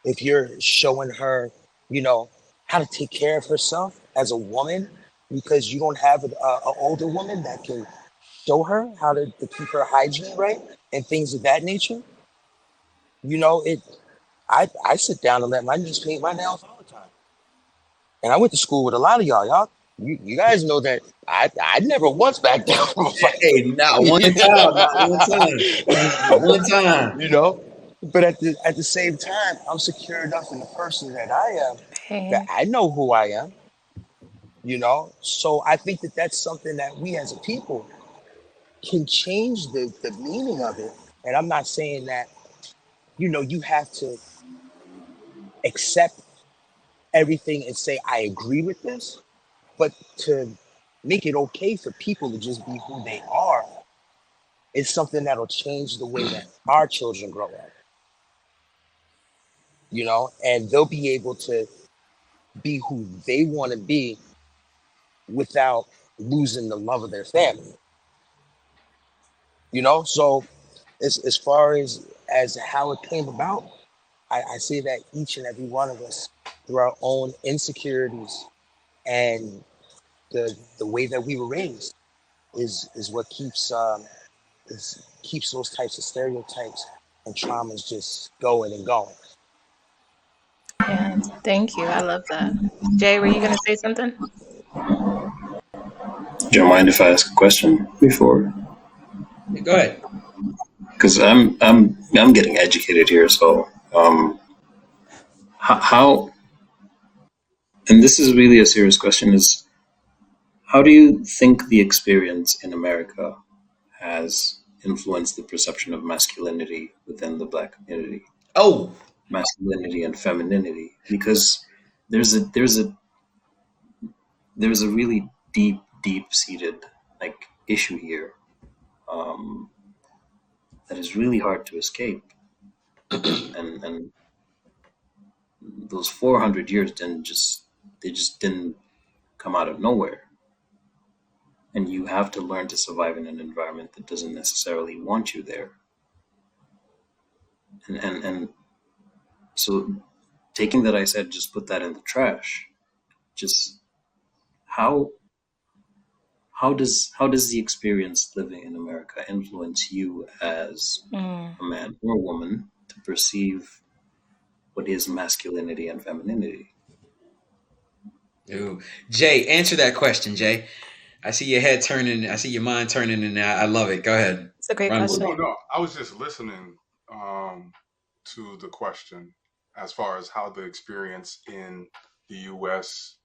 If you're showing her, you know, how to take care of herself as a woman, because you don't have an older woman that can show her how to keep her hygiene right and things of that nature? You know, I sit down and let my niece paint my nails all the time. And I went to school with a lot of y'all. You guys know that I never once backed down from a fight. Hey, not one time, not one time, not one time. You know, but at the same time, I'm secure enough in the person that I am that Okay. I know who I am. You know, so I think that that's something that we as a people can change the meaning of it. And I'm not saying that, you know, you have to accept everything and say I agree with this, but to make it okay for people to just be who they are is something that'll change the way that our children grow up, you know, and they'll be able to be who they want to be without losing the love of their family, you know. So as far as how it came about, I see that each and every one of us, through our own insecurities and the way that we were raised, is what keeps those types of stereotypes and traumas just going and going. Yeah. Thank you. I love that. Jay, were you going to say something? Do you mind if I ask a question before? Go ahead. Because I'm getting educated here. So how, and this is really a serious question, is how do you think the experience in America has influenced the perception of masculinity within the Black community? Oh, Masculinity and femininity, because there's a there's a there's a really deep seated like issue here um, that is really hard to escape, and those 400 years didn't come out of nowhere, and you have to learn to survive in an environment that doesn't necessarily want you there, and so taking that I said, just put that in the trash. Just how how does the experience living in America influence you as Mm. a man or a woman to perceive what is masculinity and femininity? ooh. Jay, answer that question, Jay. I see your head turning. I see your mind turning, and I love it. Go ahead. It's a great Run with question. Well, it. no, I was just listening to the question as far as how the experience in the U.S.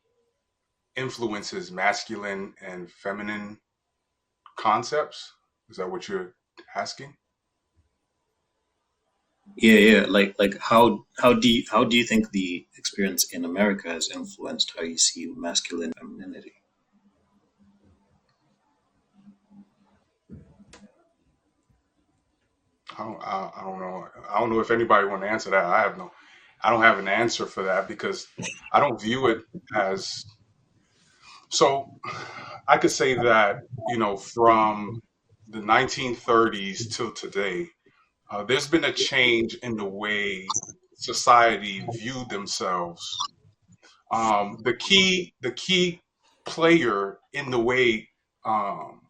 influences masculine and feminine concepts. Is that what you're asking? Yeah. Like how do you think the experience in America has influenced how you see masculine and femininity? I don't know. I don't know if anybody want to answer that. I don't have an answer for that because I don't view it as so. I could say that from the 1930s till today, there's been a change in the way society viewed themselves. The key player in the way um,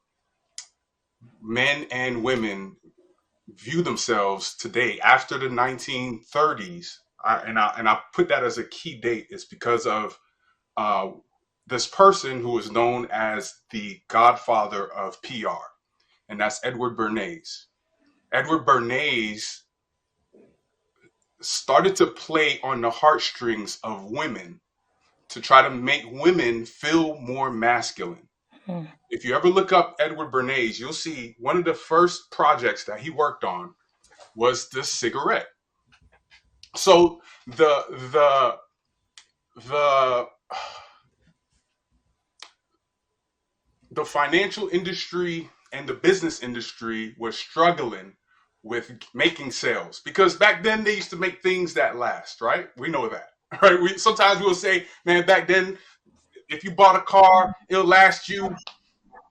men and women view themselves today after the 1930s, and I put that as a key date, is because of uh, this person who is known as the godfather of PR, and that's Edward Bernays. Edward Bernays started to play on the heartstrings of women to try to make women feel more masculine. Hmm. If you ever look up Edward Bernays, you'll see one of the first projects that he worked on was the cigarette. So the the financial industry and the business industry was struggling with making sales because back then they used to make things that last, right? We know that, right? We sometimes we'll say, man, back then if you bought a car, it'll last you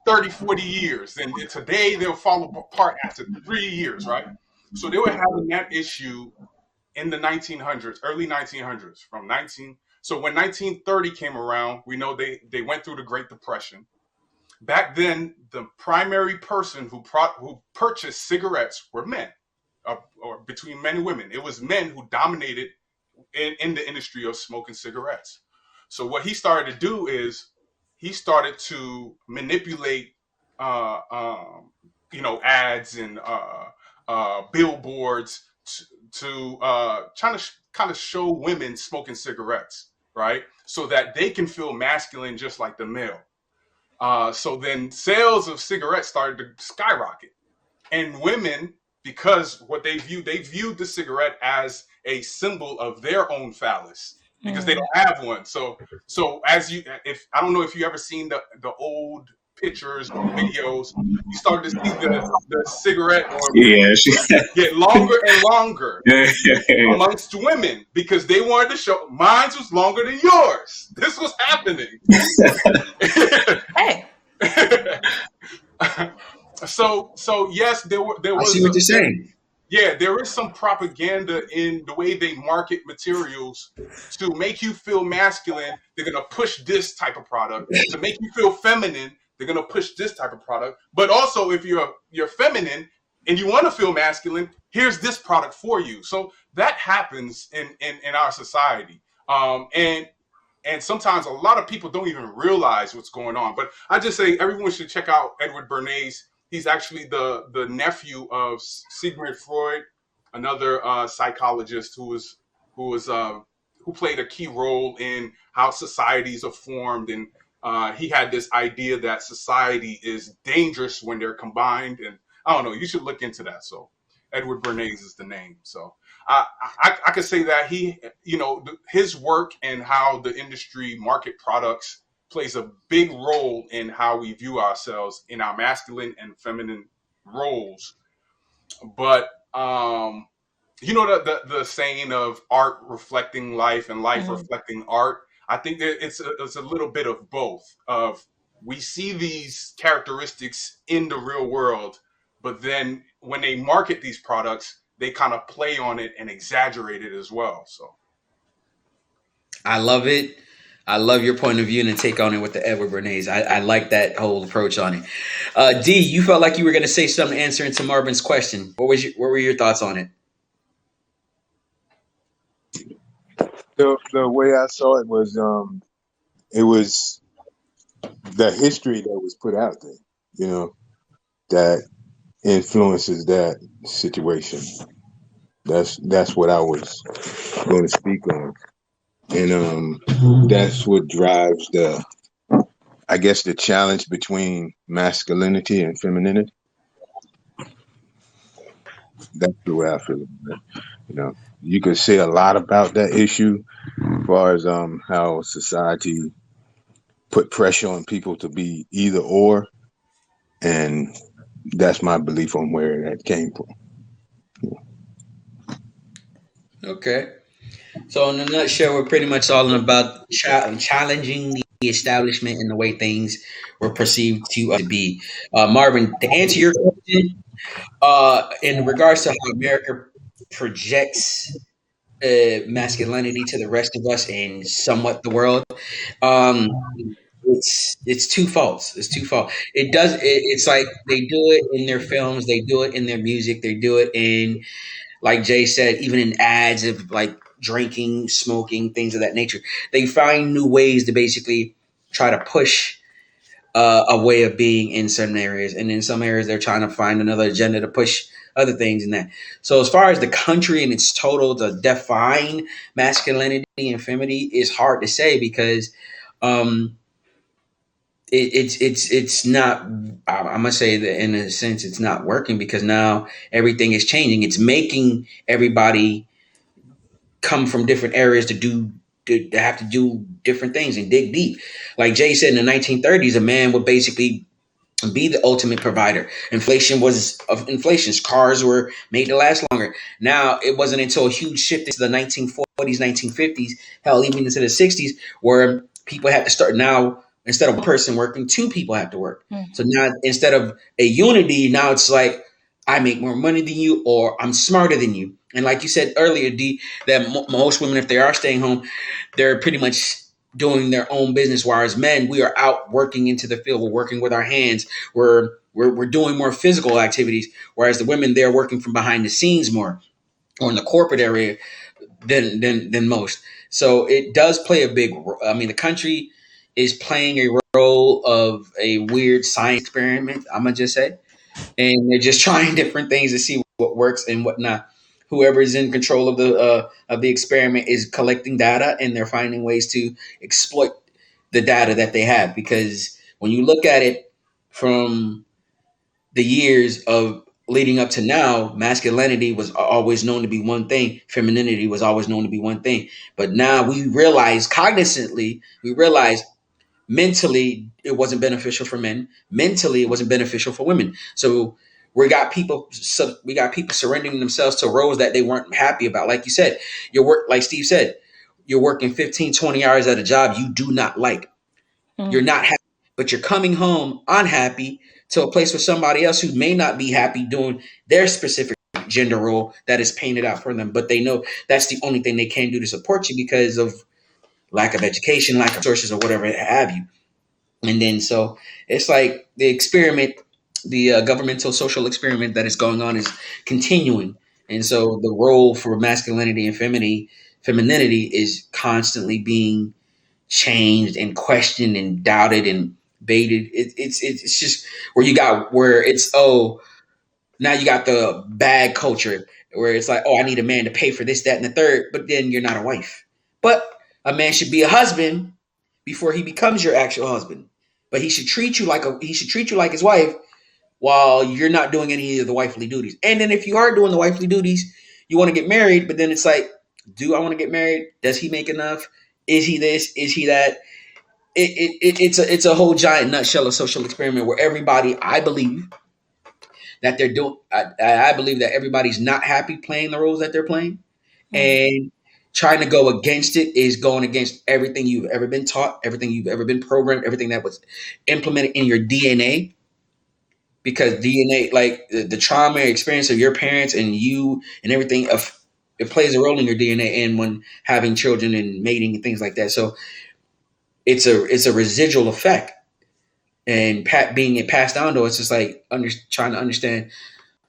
30, 40 years. And today they'll fall apart after 3 years, right? So they were having that issue in the 1900s, early 1900s, from 19. So when 1930 came around, we know they went through the Great Depression. Back then, the primary person who purchased cigarettes were men, or between men and women. It was men who dominated in the industry of smoking cigarettes. So what he started to do is he started to manipulate, uh, um, ads and billboards to trying to kind of show women smoking cigarettes, right? So that they can feel masculine just like the male. So then sales of cigarettes started to skyrocket. And women, because what they viewed the cigarette as a symbol of their own phallus because they Hmm. don't have one. So as you, if I don't know if you ever seen the old pictures or videos, you started to see the cigarette or Yeah, get longer and longer yeah, amongst women because they wanted to show mine was longer than yours. This was happening. Hey. So yes, there I see was what you're saying. yeah, there is some propaganda in the way they market materials to make you feel masculine. They're gonna push this type of product to make you feel feminine. They're gonna push this type of product. But also, if you're feminine and you want to feel masculine, here's this product for you. So that happens in our society. And sometimes a lot of people don't even realize what's going on. But I just say everyone should check out Edward Bernays. He's actually the nephew of Sigmund Freud, another psychologist who who played a key role in how societies are formed. And he had this idea that society is dangerous when they're combined. And I don't know, you should look into that. So Edward Bernays is the name. So I could say that his work and how the industry market products plays a big role in how we view ourselves in our masculine and feminine roles. But the saying of art reflecting life and life Hmm. reflecting art. I think that it's a little bit of both. Of we see these characteristics in the real world, but then when they market these products, they kind of play on it and exaggerate it as well. So I love it. I love your point of view and the take on it with the Edward Bernays. I like that whole approach on it. D, you felt like you were going to say something answering to Marvin's question. What were your thoughts on it? The way I saw it was the history that was put out there, you know, that influences that situation. That's what I was going to speak on, and that's what drives the, I guess, the challenge between masculinity and femininity. That's the way I feel about it. You know, you could say a lot about that issue, as far as how society put pressure on people to be either or, and that's my belief on where that came from. Okay. So in a nutshell, we're pretty much all about challenging the establishment and the way things were perceived to be. Marvin, to answer your question, in regards to how America projects masculinity to the rest of us and somewhat the world, um, it's two faults. It's two fault. It's like they do it in their films, they do it in their music, they do it in, like Jay said, even in ads of like drinking, smoking, things of that nature. They find new ways to basically try to push a way of being in certain areas, and in some areas they're trying to find another agenda to push other things in that. So as far as the country and its total to define masculinity and femininity is hard to say because um, it's not. I'm gonna say that in a sense it's not working because now everything is changing. It's making everybody come from different areas to have to do different things and dig deep. Like Jay said, in the 1930s, a man would basically be the ultimate provider. Inflation. Cars were made to last longer. Now it wasn't until a huge shift into the 1940s, 1950s, hell, even into the 60s, where people had to start now. Instead of one person working, two people have to work. So now instead of a unity, now it's like I make more money than you, or I'm smarter than you. And like you said earlier, D, that most women, if they are staying home, they're pretty much doing their own business. Whereas men, we are out working into the field. We're working with our hands. We're doing more physical activities. Whereas the women, they're working from behind the scenes more, or in the corporate area than most. So it does play a big. I mean, the country is playing a role of a weird science experiment. I'm gonna just say, and they're just trying different things to see what works and what not. Whoever is in control of the experiment is collecting data, and they're finding ways to exploit the data that they have. Because when you look at it from the years of leading up to now, masculinity was always known to be one thing, femininity was always known to be one thing. But now we realize, cognizantly, we realize mentally it wasn't beneficial for men, mentally it wasn't beneficial for women. So we got people surrendering themselves to roles that they weren't happy about. Like you said, your work, like Steve said, you're working 15, 20 hours at a job you do not like. You're not happy, but you're coming home unhappy to a place with somebody else who may not be happy doing their specific gender role that is painted out for them, but they know that's the only thing they can do to support you because of lack of education, lack of resources, or whatever have you. And then so it's like the experiment, the governmental social experiment that is going on is continuing. And so the role for masculinity and femininity is constantly being changed and questioned and doubted and baited. It's just where it's, oh, now you got the bag culture where it's like, oh, I need a man to pay for this, that, and the third, but then you're not a wife. But a man should be a husband before he becomes your actual husband. But he should treat you like his wife while you're not doing any of the wifely duties. And then if you are doing the wifely duties, you want to get married, but then it's like, do I want to get married? Does he make enough? Is he this? Is he that? It's a whole giant nutshell of social experiment where everybody, I believe, that they're doing. I believe that everybody's not happy playing the roles that they're playing, and trying to go against it is going against everything you've ever been taught, everything you've ever been programmed, everything that was implemented in your DNA. Because DNA, like the trauma experience of your parents and you and everything, it plays a role in your DNA and when having children and mating and things like that. So it's a residual effect, and being it passed down to us, it's like trying to understand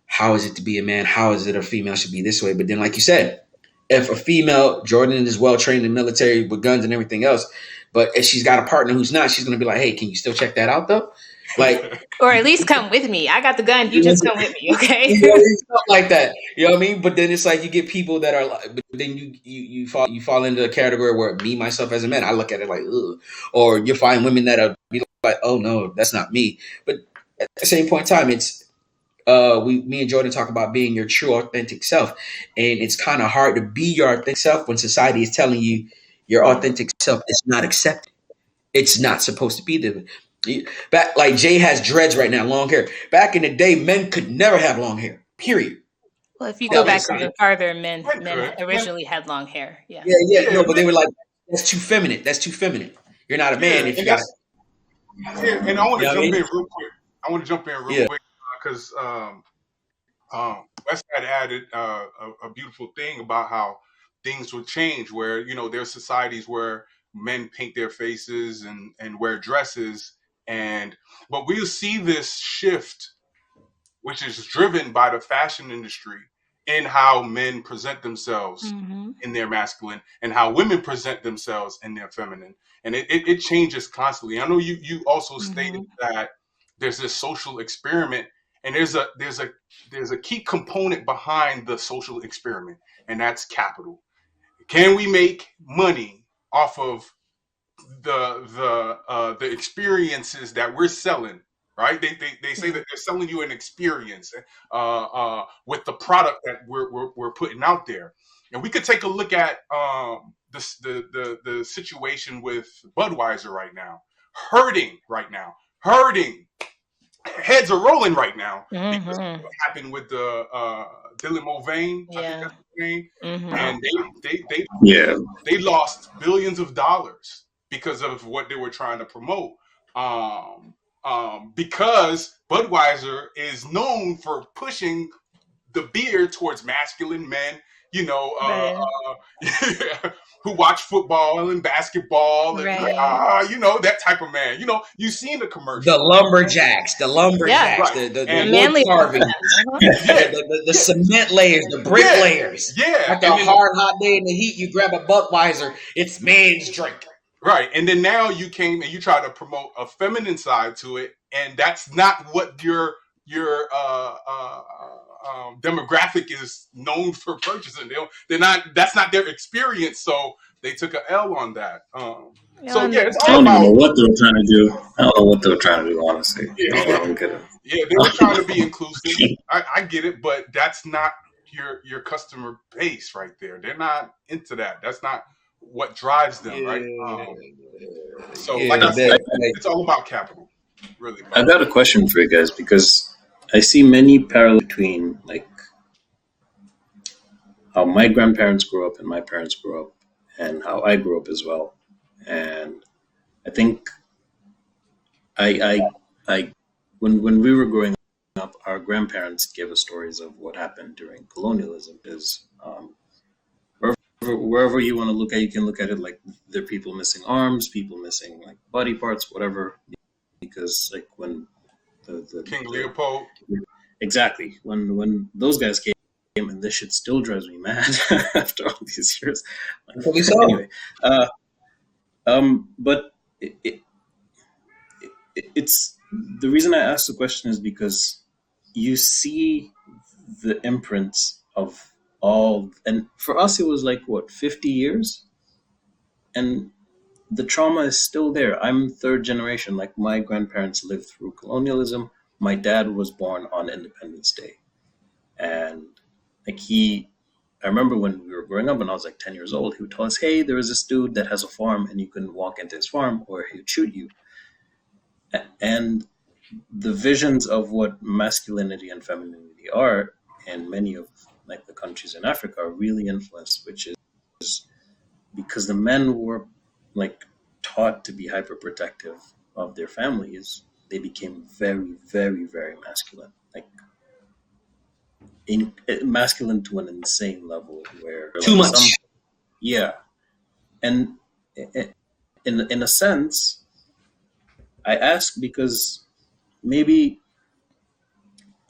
how is it to be a man, how is it a female should be this way. But then, like you said, if a female, Jordan is well trained in the military with guns and everything else, But if she's got a partner who's not, she's gonna be like, hey, can you still check that out though? Like, Or at least come with me. I got the gun. You just come with me, okay? stuff like that. You know what I mean? But then it's like you get people that are like, but then you fall into a category where me myself as a man, I look at it like, ugh. Or you find women that are be like, oh no, that's not me. But at the same point in time, it's me and Jordan talk about being your true authentic self, and it's kind of hard to be your authentic self when society is telling you your authentic self is not accepted. It's not supposed to be there. Back like Jay has dreads right now, long hair. Back in the day, men could never have long hair. Period. Well, if you You know go what I'm back saying? even farther, men Men men could. originally had long hair. Yeah. Yeah, Yeah, no, but they were like, that's too feminine. That's too feminine. You're not a man yeah, if you and got, and I want you to know what I jump in mean? real quick. I want to jump in real Yeah. quick because Wes had added a beautiful thing about how things will change. Where there's societies where men paint their faces and wear dresses, but we'll see this shift, which is driven by the fashion industry in how men present themselves Mm-hmm. in their masculine and how women present themselves in their feminine. And it changes constantly. I know you also stated that there's this social experiment, and there's a key component behind the social experiment, and that's capital. Can we make money off of the experiences that we're selling, right? They say that they're selling you an experience with the product that we're putting out there. And we could take a look at the situation with Budweiser right now, hurting. Heads are rolling right now because of what happened with the Dylan Mulvaney, I think Yeah. that's his name, Mm-hmm. and they Yeah. they lost billions of dollars because of what they were trying to promote. Because Budweiser is known for pushing the beer towards masculine men, Right. who watch football and basketball and Right. that type of man. You've seen the The commercials. lumberjacks, Yeah. Right. the And wood Manly. carving, Uh-huh. yeah, the cement layers, the brick yeah, layers. yeah. After a hard, hot day in the heat, you grab a Budweiser. It's man's drink. Right. And then now you came and you try to promote a feminine side to it, and that's not what your demographic is known for purchasing. They're not. That's not their experience. So they took a L on that. So yeah, it's I all don't even know about. what they were trying to do. I don't know what they were trying to do, honestly. Yeah, I don't get it. yeah, they were trying to be inclusive. I get it, but that's not your customer base right there. They're not into that. That's not what drives them, right? So, like I said, it's all about capital, really. I got a question for you guys because I see many parallels between like how my grandparents grew up and my parents grew up and how I grew up as well. And I think I when we were growing up, our grandparents gave us stories of what happened during colonialism. Is wherever you want to look at, you can look at it like there are people missing arms, people missing like body parts, whatever. Because like when the King Leopold, exactly when those guys came, and this shit still drives me mad after all these years. Anyway, but it's the reason I asked the question is because you see the imprints of all, and for us it was like what 50 years, and the trauma is still there. I'm third generation. Like my grandparents lived through colonialism. My dad was born on Independence Day, and like I remember when we were growing up, when I was like 10 years old, he would tell us, "Hey, there is this dude that has a farm, and you can walk into his farm, or he would shoot you." And the visions of what masculinity and femininity are in many of like the countries in Africa are really influenced, which is because the men were like taught to be hyperprotective of their families. They became very, very, very masculine, like masculine to an insane level where Too like much. And in a sense, I ask because maybe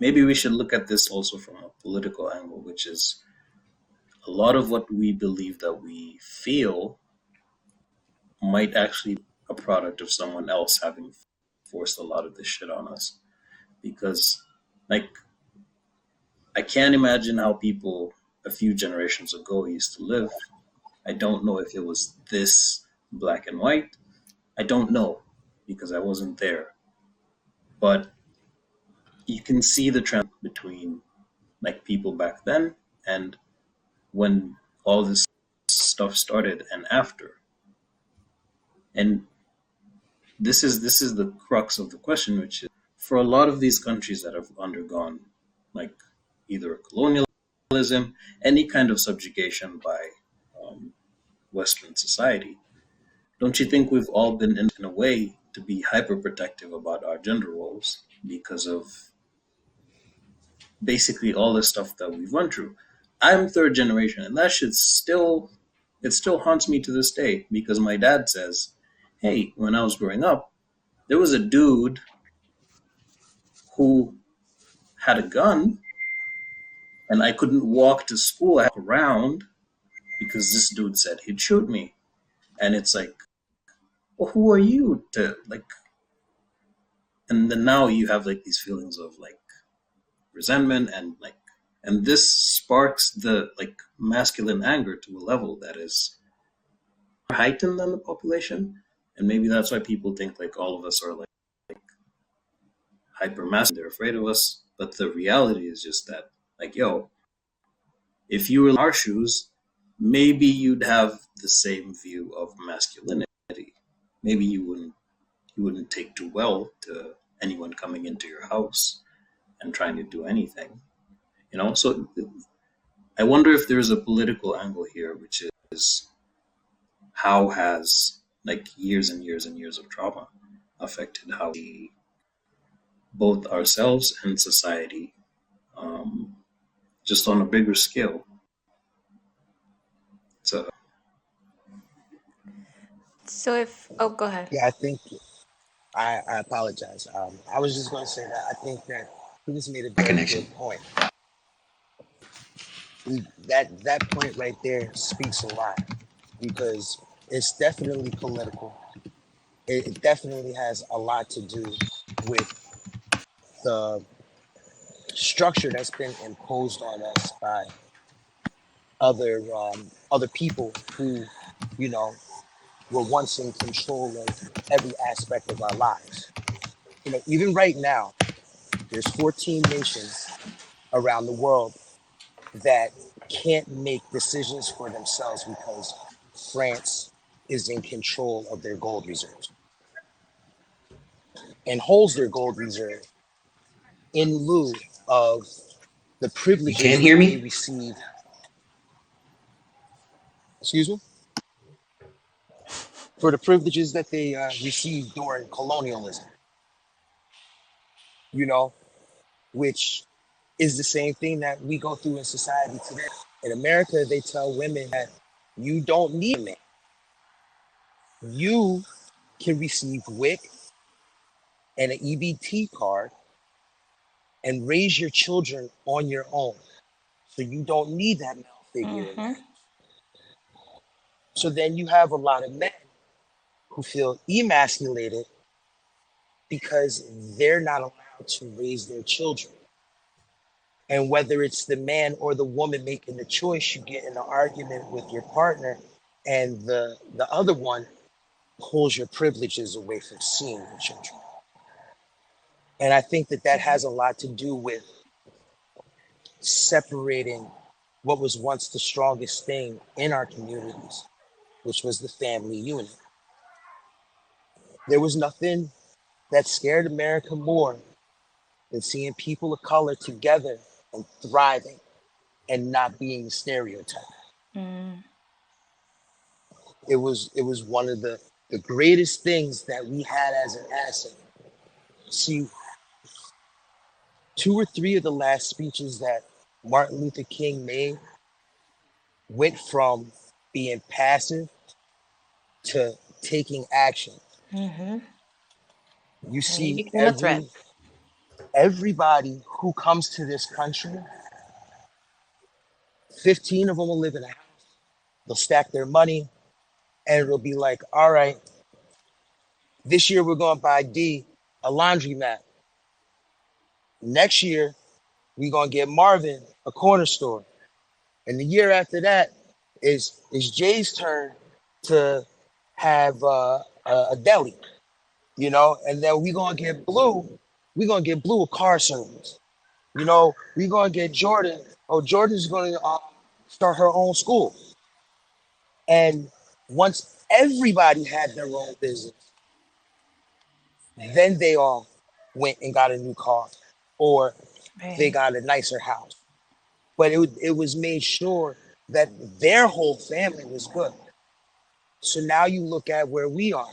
we should look at this also from a political angle, which is a lot of what we believe that we feel might actually be a product of someone else having forced a lot of this shit on us. Because, like, I can't imagine how people a few generations ago used to live. I don't know if it was this black and white. I don't know because I wasn't there. But you can see the trend between like people back then and when all this stuff started and after. And this is the crux of the question, which is for a lot of these countries that have undergone like either colonialism, any kind of subjugation by Western society, don't you think we've all been in a way to be hyper protective about our gender roles because of basically all the stuff that we've run through? I'm third generation, and that shit still haunts me to this day because my dad says, "Hey, when I was growing up, there was a dude who had a gun, and I couldn't walk to school. I had to walk around because this dude said he'd shoot me." And it's like, well, who are you to like? And then now you have like these feelings of like resentment and like, and this sparks the like masculine anger to a level that is heightened than the population. And maybe that's why people think like all of us are like hyper masculine. They're afraid of us. But the reality is just that, like, yo, if you were in our shoes, maybe you'd have the same view of masculinity. Maybe you wouldn't take too well to anyone coming into your house and trying to do anything. You know? So I wonder if there's a political angle here, which is how has like years and years and years of trauma affected how we both ourselves and society, just on a bigger scale. So go ahead. Yeah, I think I apologize. I was just going to say that I think that he just made a very good point. That point right there speaks a lot because it's definitely political. It definitely has a lot to do with the structure that's been imposed on us by other people who, you know, were once in control of every aspect of our lives. You know, even right now, there's 14 nations around the world that can't make decisions for themselves because France is in control of their gold reserves and holds their gold reserve in lieu of the privileges You can't hear me? they receive. Excuse me? For the privileges that they received during colonialism, you know, which is the same thing that we go through in society today. In America, they tell women that you don't need a man. You can receive WIC and an EBT card and raise your children on your own. So you don't need that male figure in marriage. So then you have a lot of men who feel emasculated because they're not allowed to raise their children. And whether it's the man or the woman making the choice, you get in an argument with your partner, and the other one pulls your privileges away from seeing your children. And I think that has a lot to do with separating what was once the strongest thing in our communities, which was the family unit. There was nothing that scared America more than seeing people of color together and thriving and not being stereotyped. It was one of the greatest things that we had as an asset. See, 2 or 3 of the last speeches that Martin Luther King made went from being passive to taking action. You see everybody who comes to this country, 15 of them will live in a house. They'll stack their money. and it'll be like, all right, this year we're going to buy D a laundromat. Next year we're going to get Marvin a corner store. And the year after that is Jay's turn to have a deli, you know, and then we're going to get Blue a car service. You know, we're going to get Jordan. Oh, Jordan's going to start her own school. And once everybody had their own business, then they all went and got a new car or they Right. got a nicer house. But it was made sure that their whole family was good. So now you look at where we are.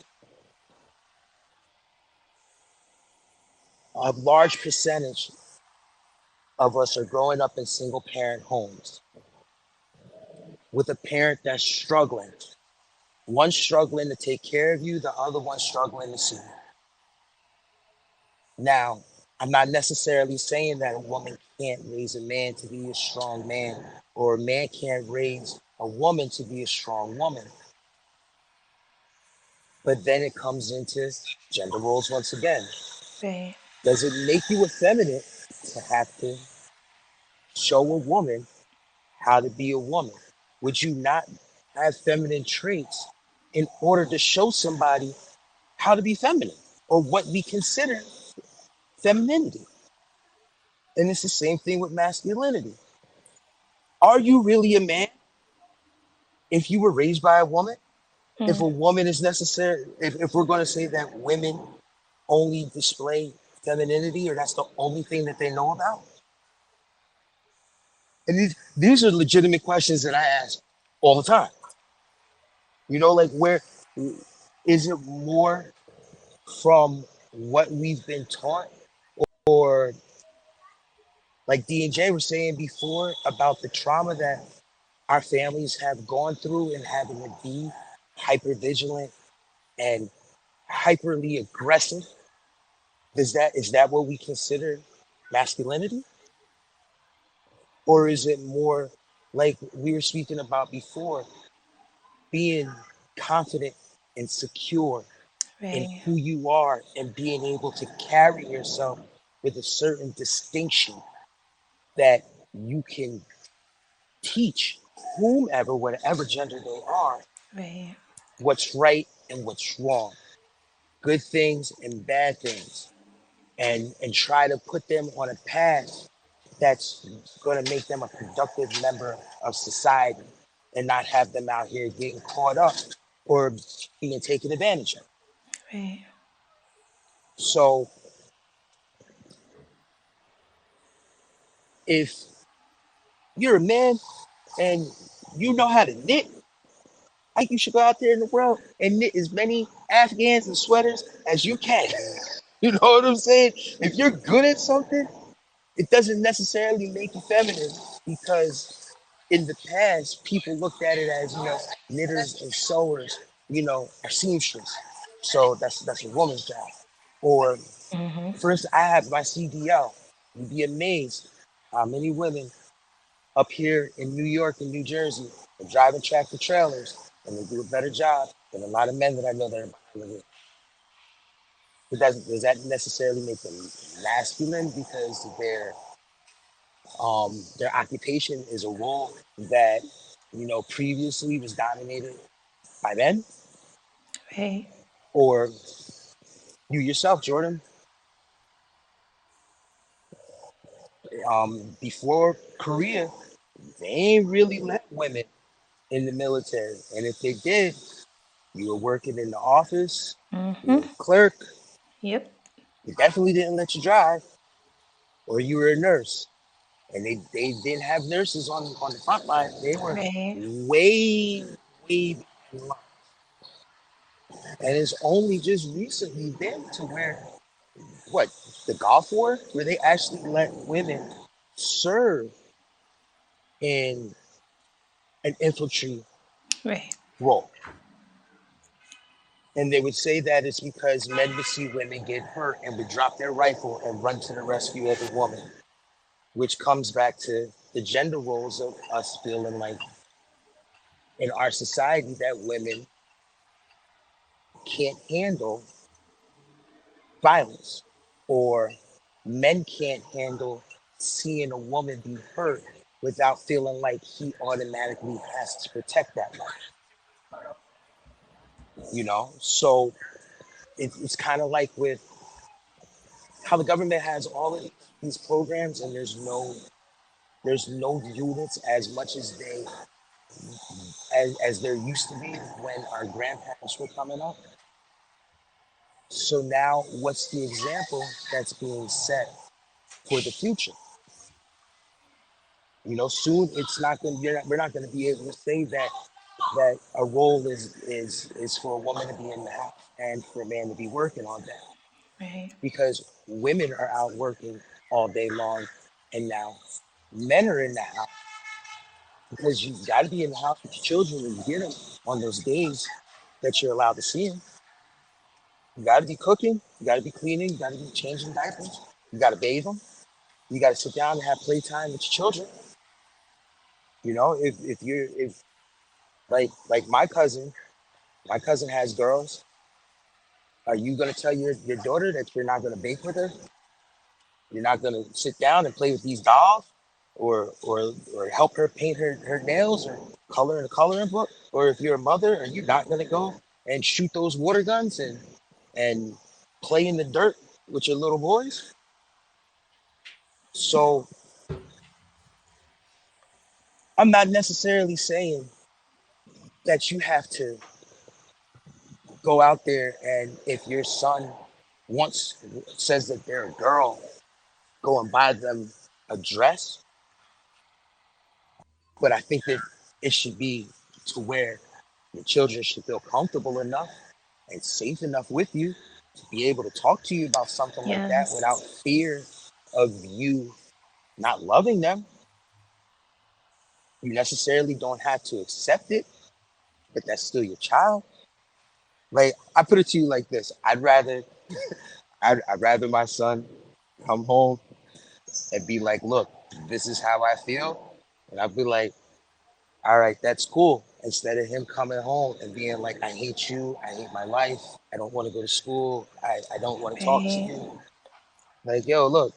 A large percentage of us are growing up in single parent homes with a parent that's struggling. One struggling to take care of you, the other one struggling to see you. Now, I'm not necessarily saying that a woman can't raise a man to be a strong man, or a man can't raise a woman to be a strong woman. But then it comes into gender roles once again. Right. Does it make you effeminate to have to show a woman how to be a woman? Would you not have feminine traits in order to show somebody how to be feminine or what we consider femininity? And it's the same thing with masculinity. Are you really a man if you were raised by a woman? If a Mm. woman is necessary, if we're going to say that women only display femininity or that's the only thing that they know about? And these are legitimate questions that I ask all the time. You know, like where is it more from what we've been taught, or like D and J were saying before about the trauma that our families have gone through and having to be hyper vigilant and hyperly aggressive? Is that what we consider masculinity? Or is it more like we were speaking about before, being confident and secure in Right. who you are and being able to carry yourself with a certain distinction that you can teach whomever, whatever gender they are, Right. what's right and what's wrong, good things and bad things, and try to put them on a path that's going to make them a productive member of society and not have them out here getting caught up or being taken advantage of. Right. So if you're a man and you know how to knit, I think you should go out there in the world and knit as many Afghans and sweaters as you can. You know what I'm saying? If you're good at something, it doesn't necessarily make you feminine, because in the past people looked at it as, you know, knitters and sewers, you know, are seamstress. So that's a woman's job. Or Mm-hmm. for instance, I have my CDL. You'd be amazed how many women up here in New York and New Jersey are driving tractor trailers, and they do a better job than a lot of men that I know that are behind the wheel. But does that necessarily make them masculine because their occupation is a role that, you know, previously was dominated by men? Right. Or you yourself, Jordan, before Korea, they ain't really let women in the military, and if they did, you were working in the office, you Mm-hmm. were a clerk, Yep. they definitely didn't let you drive, or you were a nurse. And they didn't have nurses on the front line. They were Right. way, way behind. And it's only just recently been to where, what, the Gulf War, where they actually let women serve in an infantry Right. role. And they would say that it's because men would see women get hurt and would drop their rifle and run to the rescue of the woman, which comes back to the gender roles of us feeling like in our society that women can't handle violence, or men can't handle seeing a woman be hurt without feeling like he automatically has to protect that woman. So it's kind of like with how the government has all of these programs, and there's no units as much as there used to be when our grandparents were coming up. So now, what's the example that's being set for the future? Soon it's not going. We're not going to be able to say that a role is for a woman to be in the house and for a man to be working all day, Right. because women are out working all day long, and now men are in the house, because you got to be in the house with your children when you get them on those days that you're allowed to see them. You got to be cooking, you got to be cleaning, you got to be changing diapers, you got to bathe them, you got to sit down and have playtime with your children. If like my cousin has girls. Are you going to tell your daughter that you're not going to bake with her? You're not going to sit down and play with these dolls, or help her paint her nails, or color in a coloring book? Or if you're a mother, are you not going to go and shoot those water guns and play in the dirt with your little boys? So I'm not necessarily saying that you have to go out there, and if your son says that they're a girl, go and buy them a dress. But I think that it should be to where your children should feel comfortable enough and safe enough with you to be able to talk to you about something like that Yes. without fear of you not loving them. You necessarily don't have to accept it, but that's still your child. Like, I put it to you like this: I'd rather my son come home and be like, "Look, this is how I feel," and I'd be like, "All right, that's cool." Instead of him coming home and being like, "I hate you, I hate my life, I don't want to go to school, I don't want to talk to Right. you." Like, yo, look,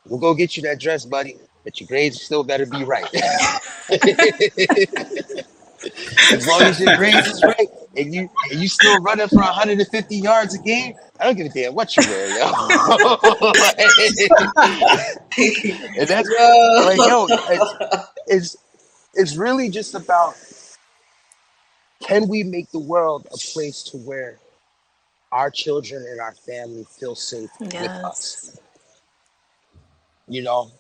we'll go get you that dress, buddy, but your grades still better be right. As long as your grades is right, and you still running for 150 yards a game, I don't give a damn what you wear, yo. And that's like, Yo. yo, it's it's really just about, can we make the world a place to where our children and our family feel safe with Yes. us? You know,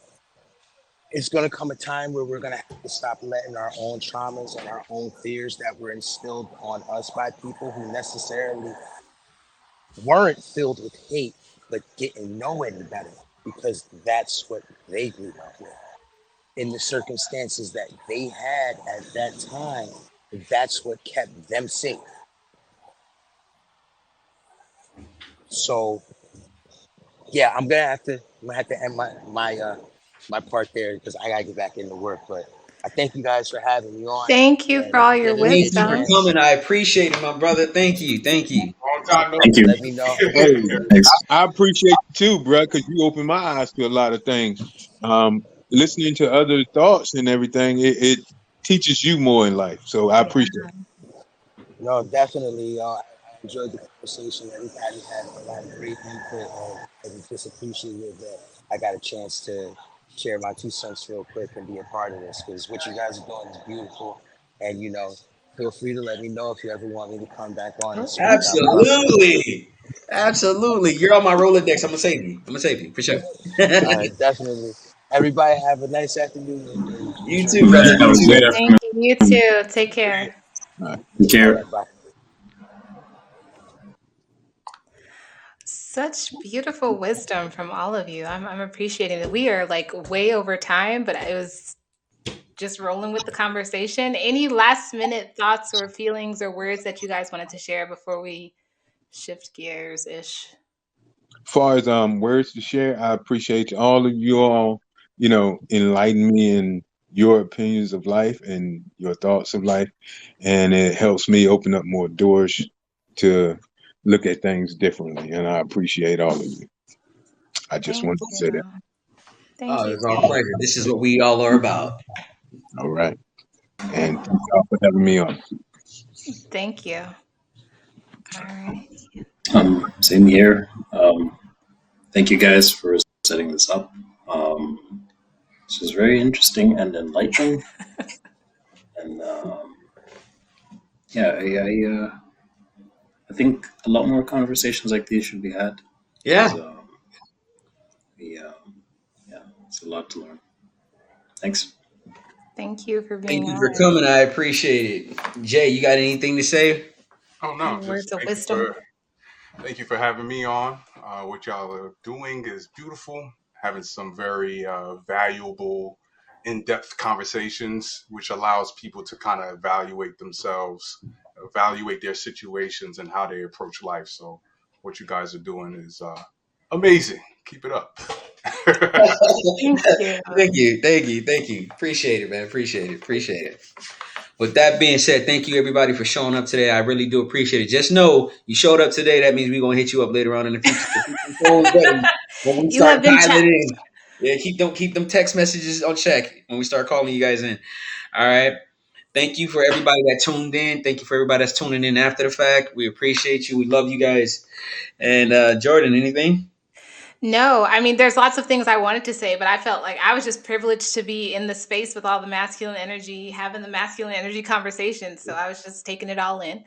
it's going to come a time where we're going to have to stop letting our own traumas and our own fears that were instilled on us by people who necessarily weren't filled with hate, but didn't know any better, because that's what they grew up with. In the circumstances that they had at that time, that's what kept them safe. So yeah, I'm gonna have to end my part there, because I gotta get back into work. But I thank you guys for having me on, Thank you for and all your giving me Thank a you for wisdom. chance. coming. I appreciate it, my brother. Thank you. Thank you. Long time no Thank you. Let me know. see. Hey, Thanks. I appreciate you too, bro, because you opened my eyes to a lot of things. Listening to other thoughts and everything, it teaches you more in life. So I appreciate it. No, definitely. I enjoyed the conversation. Everybody had a lot of great input, and I'm just appreciative that I got a chance to share my 2 cents real quick and be a part of this, because what you guys are doing is beautiful. And feel free to let me know if you ever want me to come back on and speak. I would love to. Absolutely. Absolutely. You're on my Rolodex. I'm gonna save you. I'm gonna save you for sure. All right, definitely. Everybody have a nice afternoon, and You enjoy too, the brother. rest of Have You your a day. great too. Thank afternoon. you. You too. Take care. All right. Take All care. right, bye. Such beautiful wisdom from all of you. I'm appreciating it. We are like way over time, but it was just rolling with the conversation. Any last minute thoughts or feelings or words that you guys wanted to share before we shift gears ish? Far as words to share, I appreciate all of you all, enlighten me in your opinions of life and your thoughts of life. And it helps me open up more doors to look at things differently, and I appreciate all of you. I just Thank wanted to say you. that. Thank Oh, you, it's our Jay. pleasure. This is what we all are about. All right, and thank y'all for having me on. Thank you. All right. Same here. Thank you guys for setting this up. This was very interesting and enlightening. And yeah, I think a lot more conversations like these should be had. Yeah. We, yeah, it's a lot to learn. Thanks. Thank you for Thank being you for on. coming. I appreciate it. Jay, you got anything to say? Oh no, Any just words of wisdom? thank you for having me on. What y'all are doing is beautiful. Having some very valuable, in-depth conversations, which allows people to kind of evaluate themselves, evaluate their situations, and how they approach life. So, what you guys are doing is amazing. Keep it up. Thank you. Thank you. Appreciate it, man. Appreciate it. With that being said, thank you everybody for showing up today. I really do appreciate it. Just know you showed up today. That means we're gonna hit you up later on in the future. When we You start have been dialing checked. in, yeah, keep them text messages on check when we start calling you guys in. All right. Thank you for everybody that tuned in. Thank you for everybody that's tuning in after the fact. We appreciate you. We love you guys. And Jordan, anything? No, I mean, there's lots of things I wanted to say, but I felt like I was just privileged to be in the space with all the masculine energy, having the masculine energy conversation. So I was just taking it all in.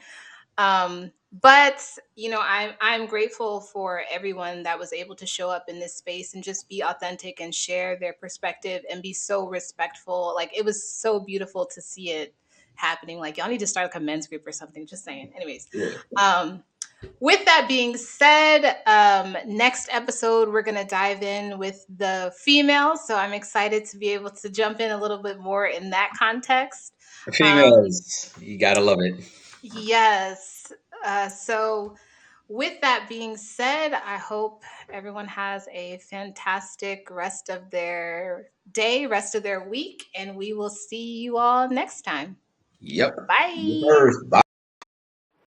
But I'm grateful for everyone that was able to show up in this space and just be authentic and share their perspective and be so respectful. Like it was so beautiful to see it happening. Like y'all need to start like a men's group or something. Just saying. Anyways, with that being said, next episode we're going to dive in with the females. So I'm excited to be able to jump in a little bit more in that context. Females, you gotta love it. Yes. So, with that being said, I hope everyone has a fantastic rest of their day, rest of their week, and we will see you all next time. Yep. Bye. Bye.